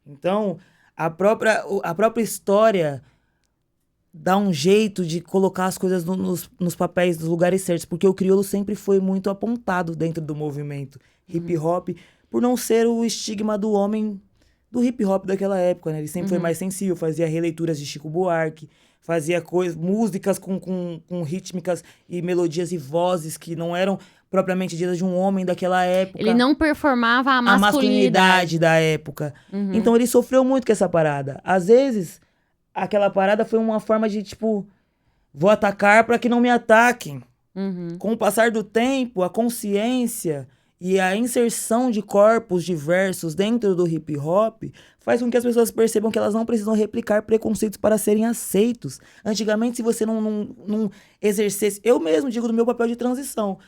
Então, a própria história dá um jeito de colocar as coisas nos papéis, nos lugares certos, porque o crioulo sempre foi muito apontado dentro do movimento hip-hop, por não ser o estigma do homem do hip-hop daquela época, né? Ele sempre foi mais sensível, fazia releituras de Chico Buarque, fazia músicas com rítmicas e melodias e vozes que não eram propriamente ditas de um homem daquela época. Ele não performava a masculinidade da época. Então ele sofreu muito com essa parada. Às vezes, aquela parada foi uma forma de, tipo, vou atacar para que não me ataquem. Com o passar do tempo, a consciência e a inserção de corpos diversos dentro do hip hop faz com que as pessoas percebam que elas não precisam replicar preconceitos para serem aceitos. Antigamente, se você não exercesse... Eu mesmo digo do meu papel de transição.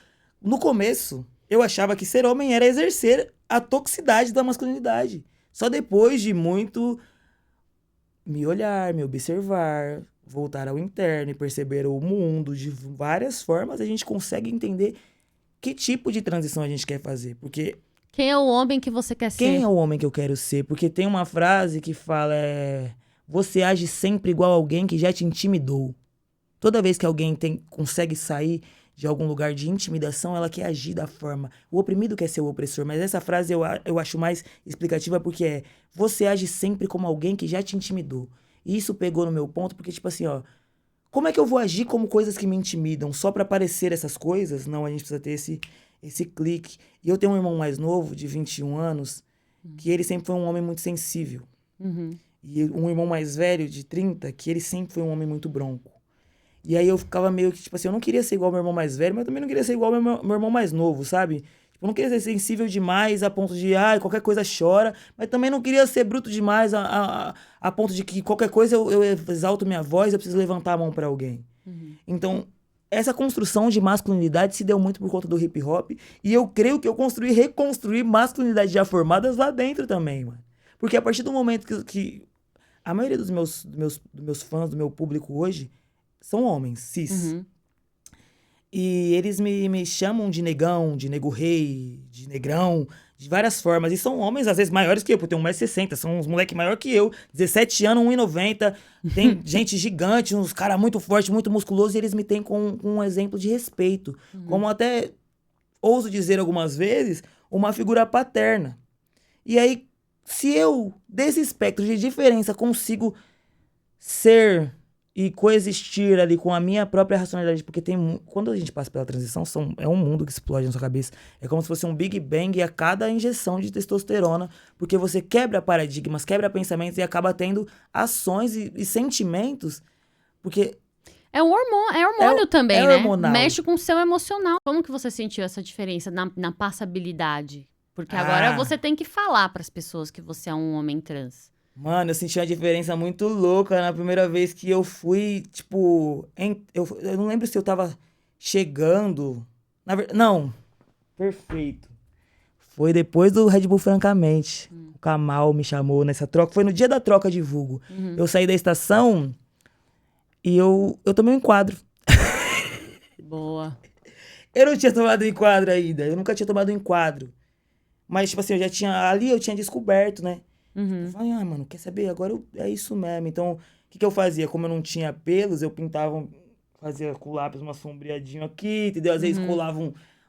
No começo, eu achava que ser homem era exercer a toxicidade da masculinidade. Só depois de muito me olhar, me observar, voltar ao interno e perceber o mundo de várias formas, a gente consegue entender que tipo de transição a gente quer fazer. Porque Quem é o homem que você quer ser? quem é o homem que eu quero ser? Porque tem uma frase que fala, você age sempre igual alguém que já te intimidou. Toda vez que alguém consegue sair de algum lugar de intimidação, ela quer agir da forma. O oprimido quer ser o opressor, mas essa frase eu acho mais explicativa porque você age sempre como alguém que já te intimidou. E isso pegou no meu ponto, porque tipo assim, ó, como é que eu vou agir como coisas que me intimidam só pra parecer essas coisas? Não, a gente precisa ter esse clique. E eu tenho um irmão mais novo, de 21 anos, que ele sempre foi um homem muito sensível. E um irmão mais velho, de 30, que ele sempre foi um homem muito bronco. E aí eu ficava meio que, tipo assim, eu não queria ser igual ao meu irmão mais velho, mas eu também não queria ser igual ao meu irmão mais novo, sabe? Tipo, eu não queria ser sensível demais a ponto de, qualquer coisa chora, mas também não queria ser bruto demais a ponto de que qualquer coisa eu exalto minha voz, eu preciso levantar a mão pra alguém. Então, essa construção de masculinidade se deu muito por conta do hip hop, e eu creio que eu reconstruí masculinidades já formadas lá dentro também, mano. Porque a partir do momento que a maioria dos meus fãs, do meu público hoje, são homens, cis. E eles me chamam de negão, de nego rei, de negrão, de várias formas. E são homens, às vezes, maiores que eu, porque eu tenho 1,60 m. São uns moleques maiores que eu, 17 anos, 1,90 m. Tem gente gigante, uns caras muito fortes, muito musculosos. E eles me têm com um exemplo de respeito. Como até, ouso dizer algumas vezes, uma figura paterna. E aí, se eu, desse espectro de diferença, consigo ser e coexistir ali com a minha própria racionalidade, porque quando a gente passa pela transição, é um mundo que explode na sua cabeça. É como se fosse um Big Bang a cada injeção de testosterona, porque você quebra paradigmas, quebra pensamentos e acaba tendo ações e sentimentos, porque é hormônio também, né? hormonal. Mexe com o seu emocional. Como que você sentiu essa diferença na passabilidade? Porque agora você tem que falar pras pessoas que você é um homem trans. Mano, eu senti uma diferença muito louca na primeira vez que eu fui, tipo... Eu não lembro se eu tava chegando... Não, perfeito. Foi depois do Red Bull Francamente. O Kamal me chamou nessa troca. Foi no dia da troca de vulgo. Eu saí da estação e eu tomei um enquadro. Boa. Eu não tinha tomado um enquadro ainda. Eu nunca tinha tomado um enquadro. Mas, tipo assim, ali eu tinha descoberto, né? Eu falei, mano, quer saber? Agora é isso mesmo. Então, o que eu fazia? Como eu não tinha pelos, eu fazia com o lápis uma sombreadinha aqui, entendeu? Às vezes colava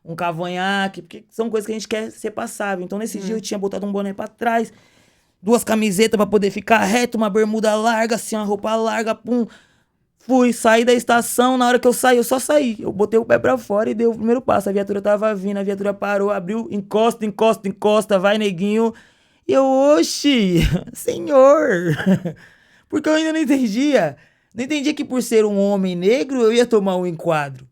um cavanhaque, porque são coisas que a gente quer ser passável. Então, nesse dia eu tinha botado um boné pra trás, 2 camisetas pra poder ficar reto, uma bermuda larga, assim, uma roupa larga, pum. Saí da estação, na hora que eu saí, eu só saí. Eu botei o pé pra fora e dei o primeiro passo. A viatura tava vindo, a viatura parou, abriu, encosta, vai, neguinho. E eu, oxi, senhor, porque eu ainda não entendia. Não entendia que por ser um homem negro eu ia tomar um enquadro.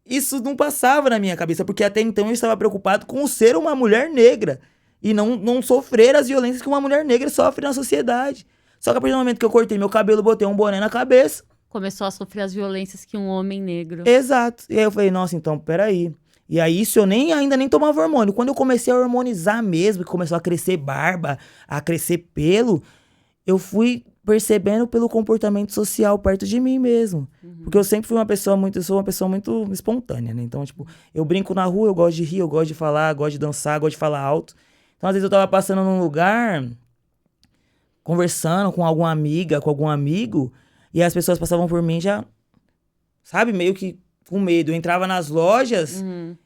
Isso não passava na minha cabeça, porque até então eu estava preocupado com ser uma mulher negra. E não sofrer as violências que uma mulher negra sofre na sociedade. Só que a partir do momento que eu cortei meu cabelo, botei um boné na cabeça. Começou a sofrer as violências que um homem negro. Exato. E aí eu falei, nossa, então, peraí. E aí, isso eu ainda nem tomava hormônio. Quando eu comecei a hormonizar mesmo, que começou a crescer barba, a crescer pelo, eu fui percebendo pelo comportamento social perto de mim mesmo. Porque eu sempre fui eu sou uma pessoa muito espontânea, né? Então, tipo, eu brinco na rua, eu gosto de rir, eu gosto de falar, gosto de dançar, gosto de falar alto. Então, às vezes eu tava passando num lugar, conversando com alguma amiga, com algum amigo, e as pessoas passavam por mim já, sabe, meio que com medo. Eu entrava nas lojas,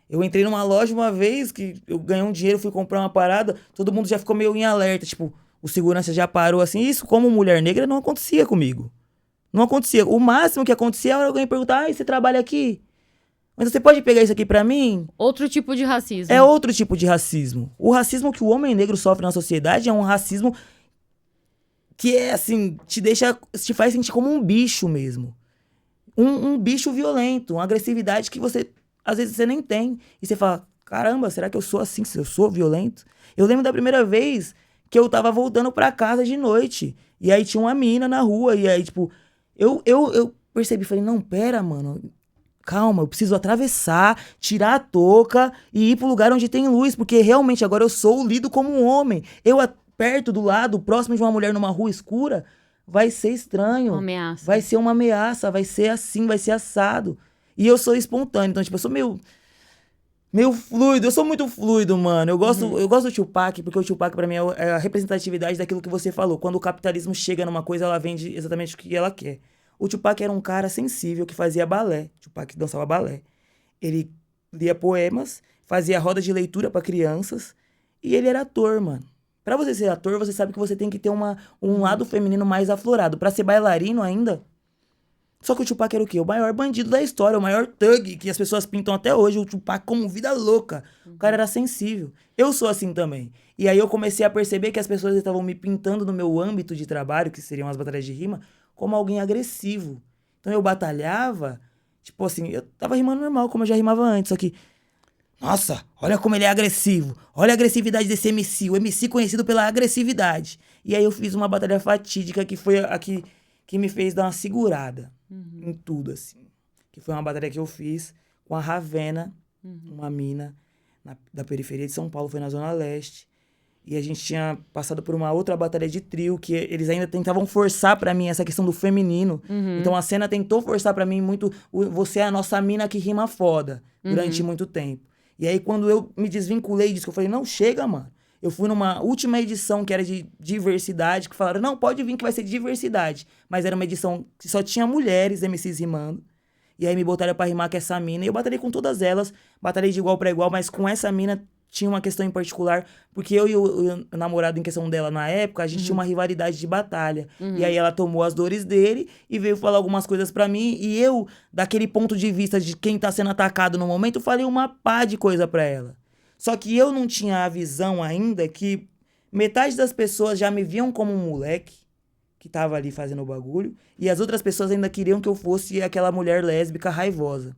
eu entrei numa loja uma vez que eu ganhei um dinheiro, fui comprar uma parada, todo mundo já ficou meio em alerta, tipo, o segurança já parou assim. Isso, como mulher negra, não acontecia comigo. Não acontecia. O máximo que acontecia era alguém perguntar, você trabalha aqui? Mas você pode pegar isso aqui pra mim? Outro tipo de racismo. É outro tipo de racismo. O racismo que o homem negro sofre na sociedade é um racismo que é assim, te faz sentir como um bicho mesmo. Um bicho violento, uma agressividade que às vezes você nem tem. E você fala, caramba, será que eu sou assim? Eu sou violento? Eu lembro da primeira vez que eu tava voltando pra casa de noite. E aí tinha uma mina na rua. E aí, tipo, eu percebi, falei, não, pera, mano. Calma, eu preciso atravessar, tirar a touca e ir pro lugar onde tem luz. Porque realmente agora eu sou lido como um homem. Eu perto, do lado, próximo de uma mulher numa rua escura, vai ser estranho. Uma ameaça. Vai ser uma ameaça, vai ser assim, vai ser assado. E eu sou espontâneo, então, tipo, eu sou meio fluido. Eu sou muito fluido, mano. Eu gosto do Tupac, porque o Tupac, pra mim, é a representatividade daquilo que você falou. Quando o capitalismo chega numa coisa, ela vende exatamente o que ela quer. O Tupac era um cara sensível que fazia balé. O Tupac dançava balé. Ele lia poemas, fazia roda de leitura pra crianças. E ele era ator, mano. Pra você ser ator, você sabe que você tem que ter um lado feminino mais aflorado. Pra ser bailarino ainda. Só que o Tupac era o quê? O maior bandido da história, o maior thug que as pessoas pintam até hoje. O Tupac como vida louca. O cara era sensível. Eu sou assim também. E aí eu comecei a perceber que as pessoas estavam me pintando no meu âmbito de trabalho, que seriam as batalhas de rima, como alguém agressivo. Então eu batalhava, tipo assim, eu tava rimando normal, como eu já rimava antes, só que... Nossa, olha como ele é agressivo. Olha a agressividade desse MC. O MC conhecido pela agressividade. E aí eu fiz uma batalha fatídica que foi a que me fez dar uma segurada em tudo, assim. Que foi uma batalha que eu fiz com a Ravena, uma mina da periferia de São Paulo, foi na Zona Leste. E a gente tinha passado por uma outra batalha de trio, que eles ainda tentavam forçar pra mim essa questão do feminino. Então a cena tentou forçar pra mim muito, você é a nossa mina que rima foda, durante muito tempo. E aí quando eu me desvinculei disso, eu falei, não, chega, mano. Eu fui numa última edição que era de diversidade, que falaram, não, pode vir que vai ser de diversidade. Mas era uma edição que só tinha mulheres MCs rimando. E aí me botaram pra rimar com essa mina. E eu batalhei com todas elas, batalhei de igual pra igual, mas com essa mina tinha uma questão em particular, porque eu e o namorado em questão dela na época, a gente tinha uma rivalidade de batalha. E aí ela tomou as dores dele e veio falar algumas coisas pra mim, e eu, daquele ponto de vista de quem tá sendo atacado no momento, falei uma pá de coisa pra ela. Só que eu não tinha a visão ainda que metade das pessoas já me viam como um moleque que tava ali fazendo o bagulho, e as outras pessoas ainda queriam que eu fosse aquela mulher lésbica raivosa.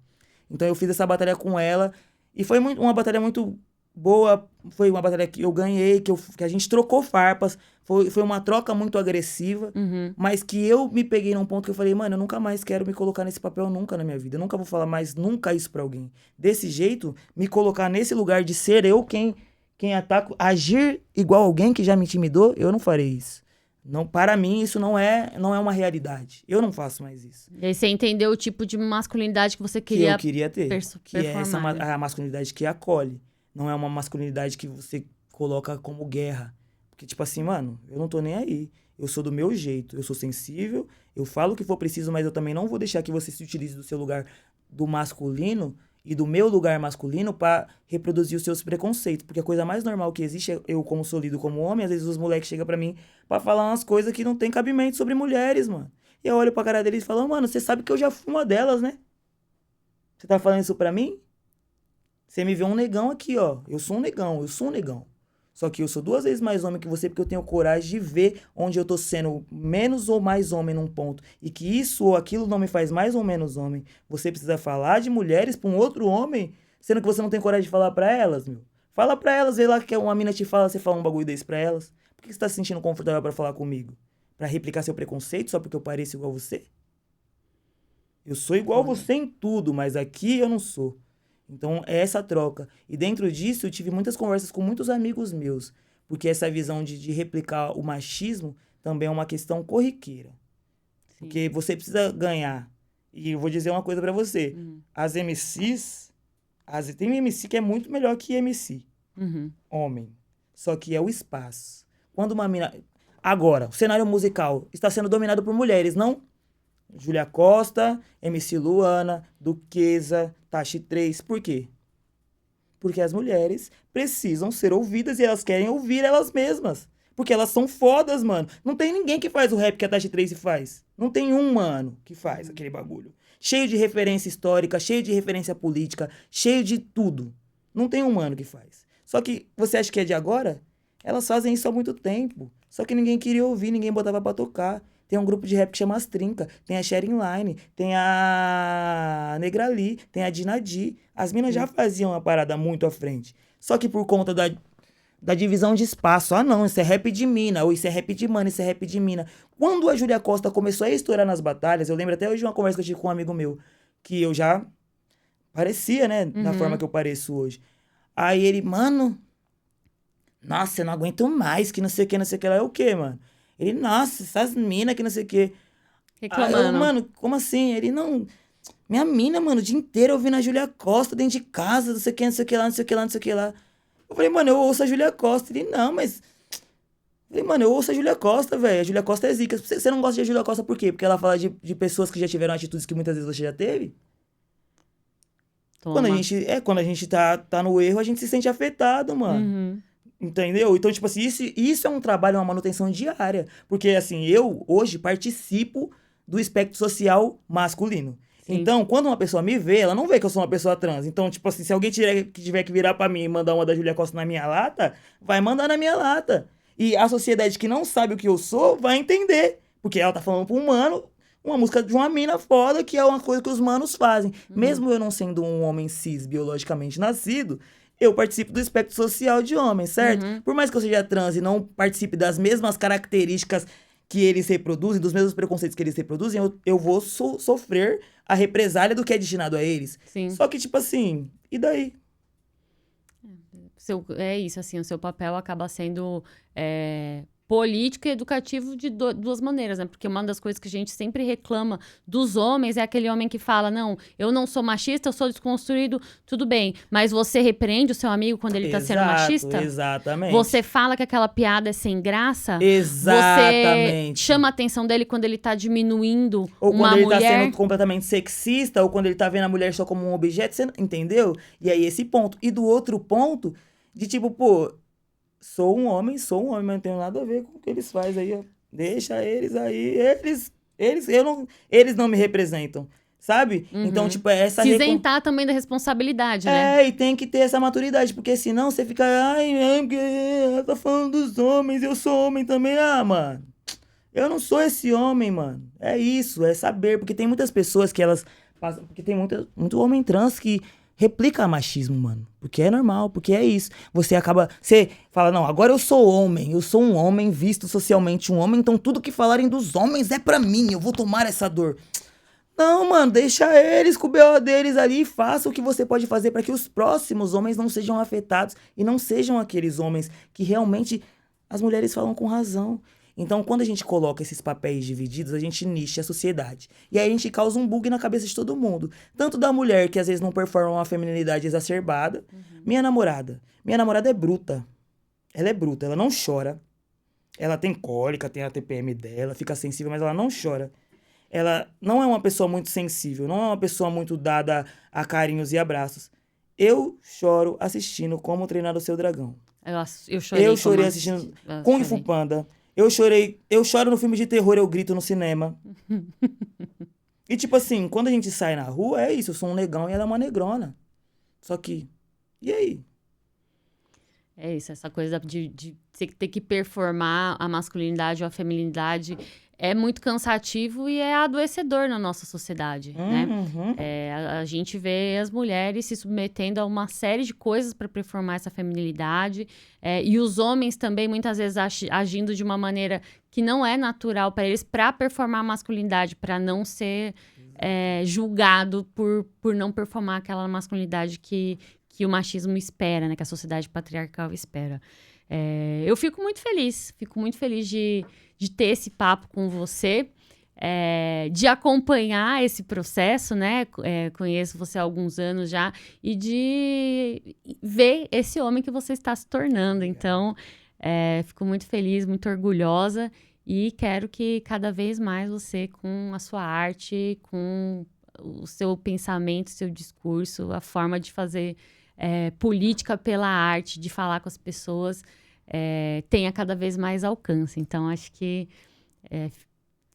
Então eu fiz essa batalha com ela, e foi uma batalha muito boa, foi uma batalha que eu ganhei, que a gente trocou farpas, foi uma troca muito agressiva, mas que eu me peguei num ponto que eu falei, mano, eu nunca mais quero me colocar nesse papel nunca na minha vida, eu nunca vou falar mais nunca isso pra alguém. Desse jeito, me colocar nesse lugar de ser eu quem ataca, agir igual alguém que já me intimidou, eu não farei isso. Não, para mim, isso não é uma realidade. Eu não faço mais isso. E aí você entendeu o tipo de masculinidade que você Que queria eu queria ter. Que é performar, né? a masculinidade que acolhe. Não é uma masculinidade que você coloca como guerra. Porque, tipo assim, mano, eu não tô nem aí. Eu sou do meu jeito. Eu sou sensível, eu falo o que for preciso, mas eu também não vou deixar que você se utilize do seu lugar do masculino e do meu lugar masculino pra reproduzir os seus preconceitos. Porque a coisa mais normal que existe é eu, como sou lido como homem, às vezes os moleques chegam pra mim pra falar umas coisas que não tem cabimento sobre mulheres, mano. E eu olho pra cara deles e falo, mano, você sabe que eu já fui uma delas, né? Você tá falando isso pra mim? Você me vê um negão aqui, ó. Eu sou um negão. Só que eu sou 2 vezes mais homem que você porque eu tenho coragem de ver onde eu tô sendo menos ou mais homem num ponto. E que isso ou aquilo não me faz mais ou menos homem. Você precisa falar de mulheres pra um outro homem, sendo que você não tem coragem de falar pra elas, meu. Fala pra elas, vê lá que uma mina te fala, você fala um bagulho desse pra elas. Por que você tá se sentindo confortável pra falar comigo? Pra replicar seu preconceito só porque eu pareço igual a você? Eu sou igual a você em tudo, mas aqui eu não sou. Então, é essa troca. E dentro disso, eu tive muitas conversas com muitos amigos meus. Porque essa visão de replicar o machismo também é uma questão corriqueira. Sim. Porque você precisa ganhar. E eu vou dizer uma coisa pra você. As MCs... tem MC que é muito melhor que MC. Homem. Só que é o espaço. Quando uma mina... Agora, o cenário musical está sendo dominado por mulheres, não? Júlia Costa, MC Luana, Duquesa, Tashi 3. Por quê? Porque as mulheres precisam ser ouvidas e elas querem ouvir elas mesmas. Porque elas são fodas, mano. Não tem ninguém que faz o rap que a Tashi 3 faz. Não tem um mano que faz aquele bagulho. Cheio de referência histórica, cheio de referência política, cheio de tudo. Não tem um mano que faz. Só que você acha que é de agora? Elas fazem isso há muito tempo. Só que ninguém queria ouvir, ninguém botava pra tocar. Tem um grupo de rap que chama As Trinca, tem a Sharing Line, tem a Negrali, tem a Dinadi. As minas já faziam uma parada muito à frente. Só que por conta da divisão de espaço, não, isso é rap de mina, ou isso é rap de mano, isso é rap de mina. Quando a Júlia Costa começou a estourar nas batalhas, eu lembro até hoje de uma conversa que eu tive com um amigo meu, que eu já parecia, né, da forma que eu pareço hoje. Aí ele, mano, nossa, eu não aguento mais, que não sei o que lá. É o quê, mano? Ele, nossa, essas minas que não sei o quê. Aí eu, Reclamando. mano, como assim? Ele, não... Minha mina, mano, o dia inteiro ouvindo a Júlia Costa dentro de casa, não sei o que, não sei o que lá, não sei o que lá, não sei o que lá. Eu falei, mano, eu ouço a Júlia Costa. Ele, não, mas... Eu falei, mano, eu ouço a Júlia Costa, velho. A Júlia Costa é zica. Você não gosta de Júlia Costa por quê? Porque ela fala de pessoas que já tiveram atitudes que muitas vezes você já teve? Toma. Quando a gente tá no erro, a gente se sente afetado, mano. Uhum. Entendeu? Então, tipo assim, isso é um trabalho, uma manutenção diária. Porque, assim, eu hoje participo do espectro social masculino. Sim. Então, quando uma pessoa me vê, ela não vê que eu sou uma pessoa trans. Então, tipo assim, se alguém tiver que virar pra mim e mandar uma da Júlia Costa na minha lata, vai mandar na minha lata. E a sociedade que não sabe o que eu sou vai entender. Porque ela tá falando pra um mano uma música de uma mina foda, que é uma coisa que os manos fazem. Mesmo eu não sendo um homem cis biologicamente nascido, eu participo do espectro social de homens, certo? Por mais que eu seja trans e não participe das mesmas características que eles reproduzem, dos mesmos preconceitos que eles reproduzem, eu vou sofrer a represália do que é destinado a eles. Sim. Só que, tipo assim, e daí? É isso, assim, o seu papel acaba sendo político e educativo de duas maneiras, né? Porque uma das coisas que a gente sempre reclama dos homens é aquele homem que fala, não, eu não sou machista, eu sou desconstruído, tudo bem. Mas você repreende o seu amigo quando ele tá sendo machista? Exatamente. Você fala que aquela piada é sem graça? Exatamente. Você chama a atenção dele quando ele tá diminuindo ou uma quando ele mulher? tá sendo completamente sexista, ou quando ele tá vendo a mulher só como um objeto, você entendeu? E aí esse ponto. E do outro ponto, de tipo, pô, sou um homem, mas não tenho nada a ver com o que eles fazem aí, ó. Deixa eles aí, eles não me representam, sabe? Então, tipo, é essa... Se isentar também da responsabilidade, né? É, e tem que ter essa maturidade, porque senão você fica, porque tá falando dos homens, eu sou homem também. Ah, mano, eu não sou esse homem, mano. É isso, é saber, porque tem muitas pessoas que elas passam, porque tem muito homem trans que replica machismo, mano. Porque é normal, porque é isso. Você fala, não, agora eu sou um homem visto socialmente um homem, então tudo que falarem dos homens é pra mim, eu vou tomar essa dor. Não, mano, deixa eles com o BO deles ali e faça o que você pode fazer para que os próximos homens não sejam afetados e não sejam aqueles homens que realmente as mulheres falam com razão. Então, quando a gente coloca esses papéis divididos, a gente nicha a sociedade. E aí a gente causa um bug na cabeça de todo mundo. Tanto da mulher, que às vezes não performa uma feminilidade exacerbada. Minha namorada é bruta. Ela é bruta, ela não chora. Ela tem cólica, tem a TPM dela, fica sensível, mas ela não chora. Ela não é uma pessoa muito sensível, não é uma pessoa muito dada a carinhos e abraços. Eu choro assistindo Como Treinar o Seu Dragão. Eu chorei assistindo Kung Fu Panda. Eu choro no filme de terror, eu grito no cinema. E tipo assim, quando a gente sai na rua, é isso, eu sou um negão e ela é uma negrona. Só que, e aí? É isso, essa coisa de ter que performar a masculinidade ou a feminilidade é muito cansativo e é adoecedor na nossa sociedade, né? A gente vê as mulheres se submetendo a uma série de coisas para performar essa feminilidade, e os homens também muitas vezes agindo de uma maneira que não é natural para eles, para performar a masculinidade, para não ser julgado por não performar aquela masculinidade que o machismo espera, né? Que a sociedade patriarcal espera. Eu fico muito feliz de ter esse papo com você, de acompanhar esse processo, né? Conheço você há alguns anos já, e de ver esse homem que você está se tornando. Então, fico muito feliz, muito orgulhosa, e quero que cada vez mais você, com a sua arte, com o seu pensamento, seu discurso, a forma de fazer política pela arte, de falar com as pessoas, tenha cada vez mais alcance. Então, acho que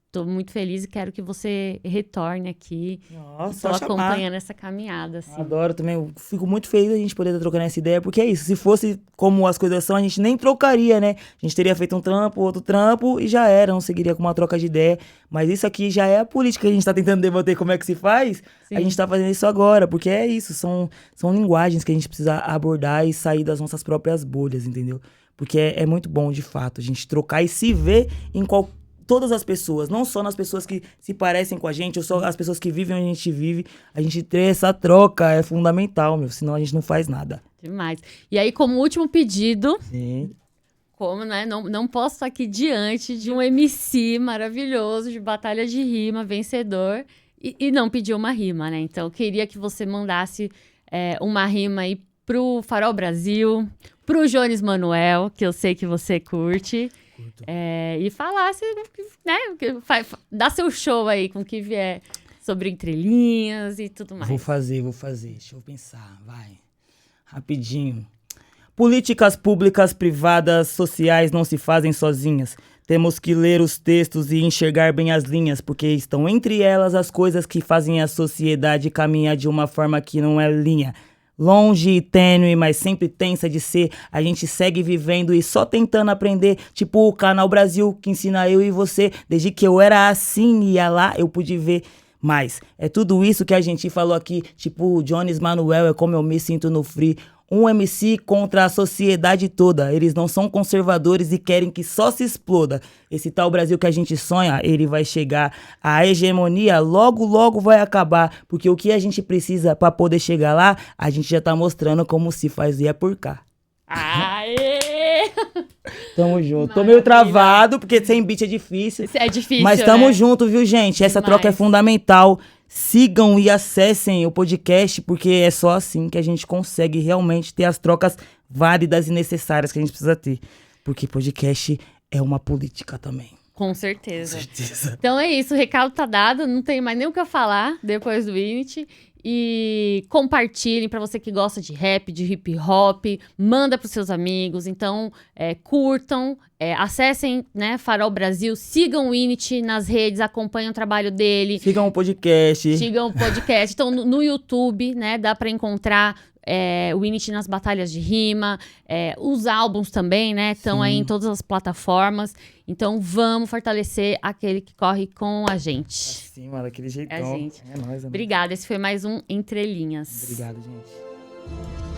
estou muito feliz e quero que você retorne aqui. Nossa, estou acompanhando essa caminhada. Assim. Adoro também. Eu fico muito feliz a gente poder estar trocando essa ideia, porque é isso. Se fosse como as coisas são, a gente nem trocaria, né? A gente teria feito um trampo, outro trampo e já era. Não seguiria com uma troca de ideia. Mas isso aqui já é a política que a gente está tentando debater como é que se faz. Sim. A gente está fazendo isso agora, porque é isso. São linguagens que a gente precisa abordar e sair das nossas próprias bolhas, entendeu? Porque é muito bom, de fato, a gente trocar e se ver em todas as pessoas, não só nas pessoas que se parecem com a gente, ou só as pessoas que vivem onde a gente vive. A gente ter essa troca é fundamental, senão a gente não faz nada. Demais. E aí, como último pedido, sim, como, né? Não posso estar aqui diante de um MC maravilhoso de batalha de rima, vencedor, e não pedir uma rima, né? Então, eu queria que você mandasse uma rima aí pro Farol Brasil, pro Jones Manuel, que eu sei que você curte, e falasse, né? Dá seu show aí com o que vier sobre entrelinhas e tudo mais. Vou fazer. Deixa eu pensar, vai. Rapidinho. Políticas públicas, privadas, sociais não se fazem sozinhas. Temos que ler os textos e enxergar bem as linhas, porque estão entre elas as coisas que fazem a sociedade caminhar de uma forma que não é linha. Longe e tênue, mas sempre tensa de ser. A gente segue vivendo e só tentando aprender. Tipo o Canal Brasil, que ensina eu e você. Desde que eu era assim, ia lá, eu pude ver. Mas é tudo isso que a gente falou aqui. Tipo o Jones Manuel, é como eu me sinto no free. Um MC contra a sociedade toda. Eles não são conservadores e querem que só se exploda. Esse tal Brasil que a gente sonha, ele vai chegar. A hegemonia logo, logo vai acabar. Porque o que a gente precisa pra poder chegar lá, a gente já tá mostrando como se faz e é por cá. Aê! Tamo junto. Tô meio travado, porque sem beat é difícil. É difícil, mas tamo né? junto, viu, gente? Essa troca é fundamental. Sigam e acessem o podcast, porque é só assim que a gente consegue realmente ter as trocas válidas e necessárias que a gente precisa ter. Porque podcast é uma política também. Com certeza. Então é isso, o recado tá dado, não tem mais nem o que eu falar depois do Init. E compartilhem para você que gosta de rap, de hip hop, manda pros seus amigos. Então, curtam, acessem, né, Farol Brasil, sigam o Init nas redes, acompanhem o trabalho dele. Sigam o podcast. Então, no YouTube, né, dá para encontrar o Init nas batalhas de rima, os álbuns também, né, estão aí em todas as plataformas. Então, vamos fortalecer aquele que corre com a gente. Sim, mano, daquele jeitão. É a gente. É nóis, Obrigada, esse foi mais um Entre Linhas. Obrigado, gente.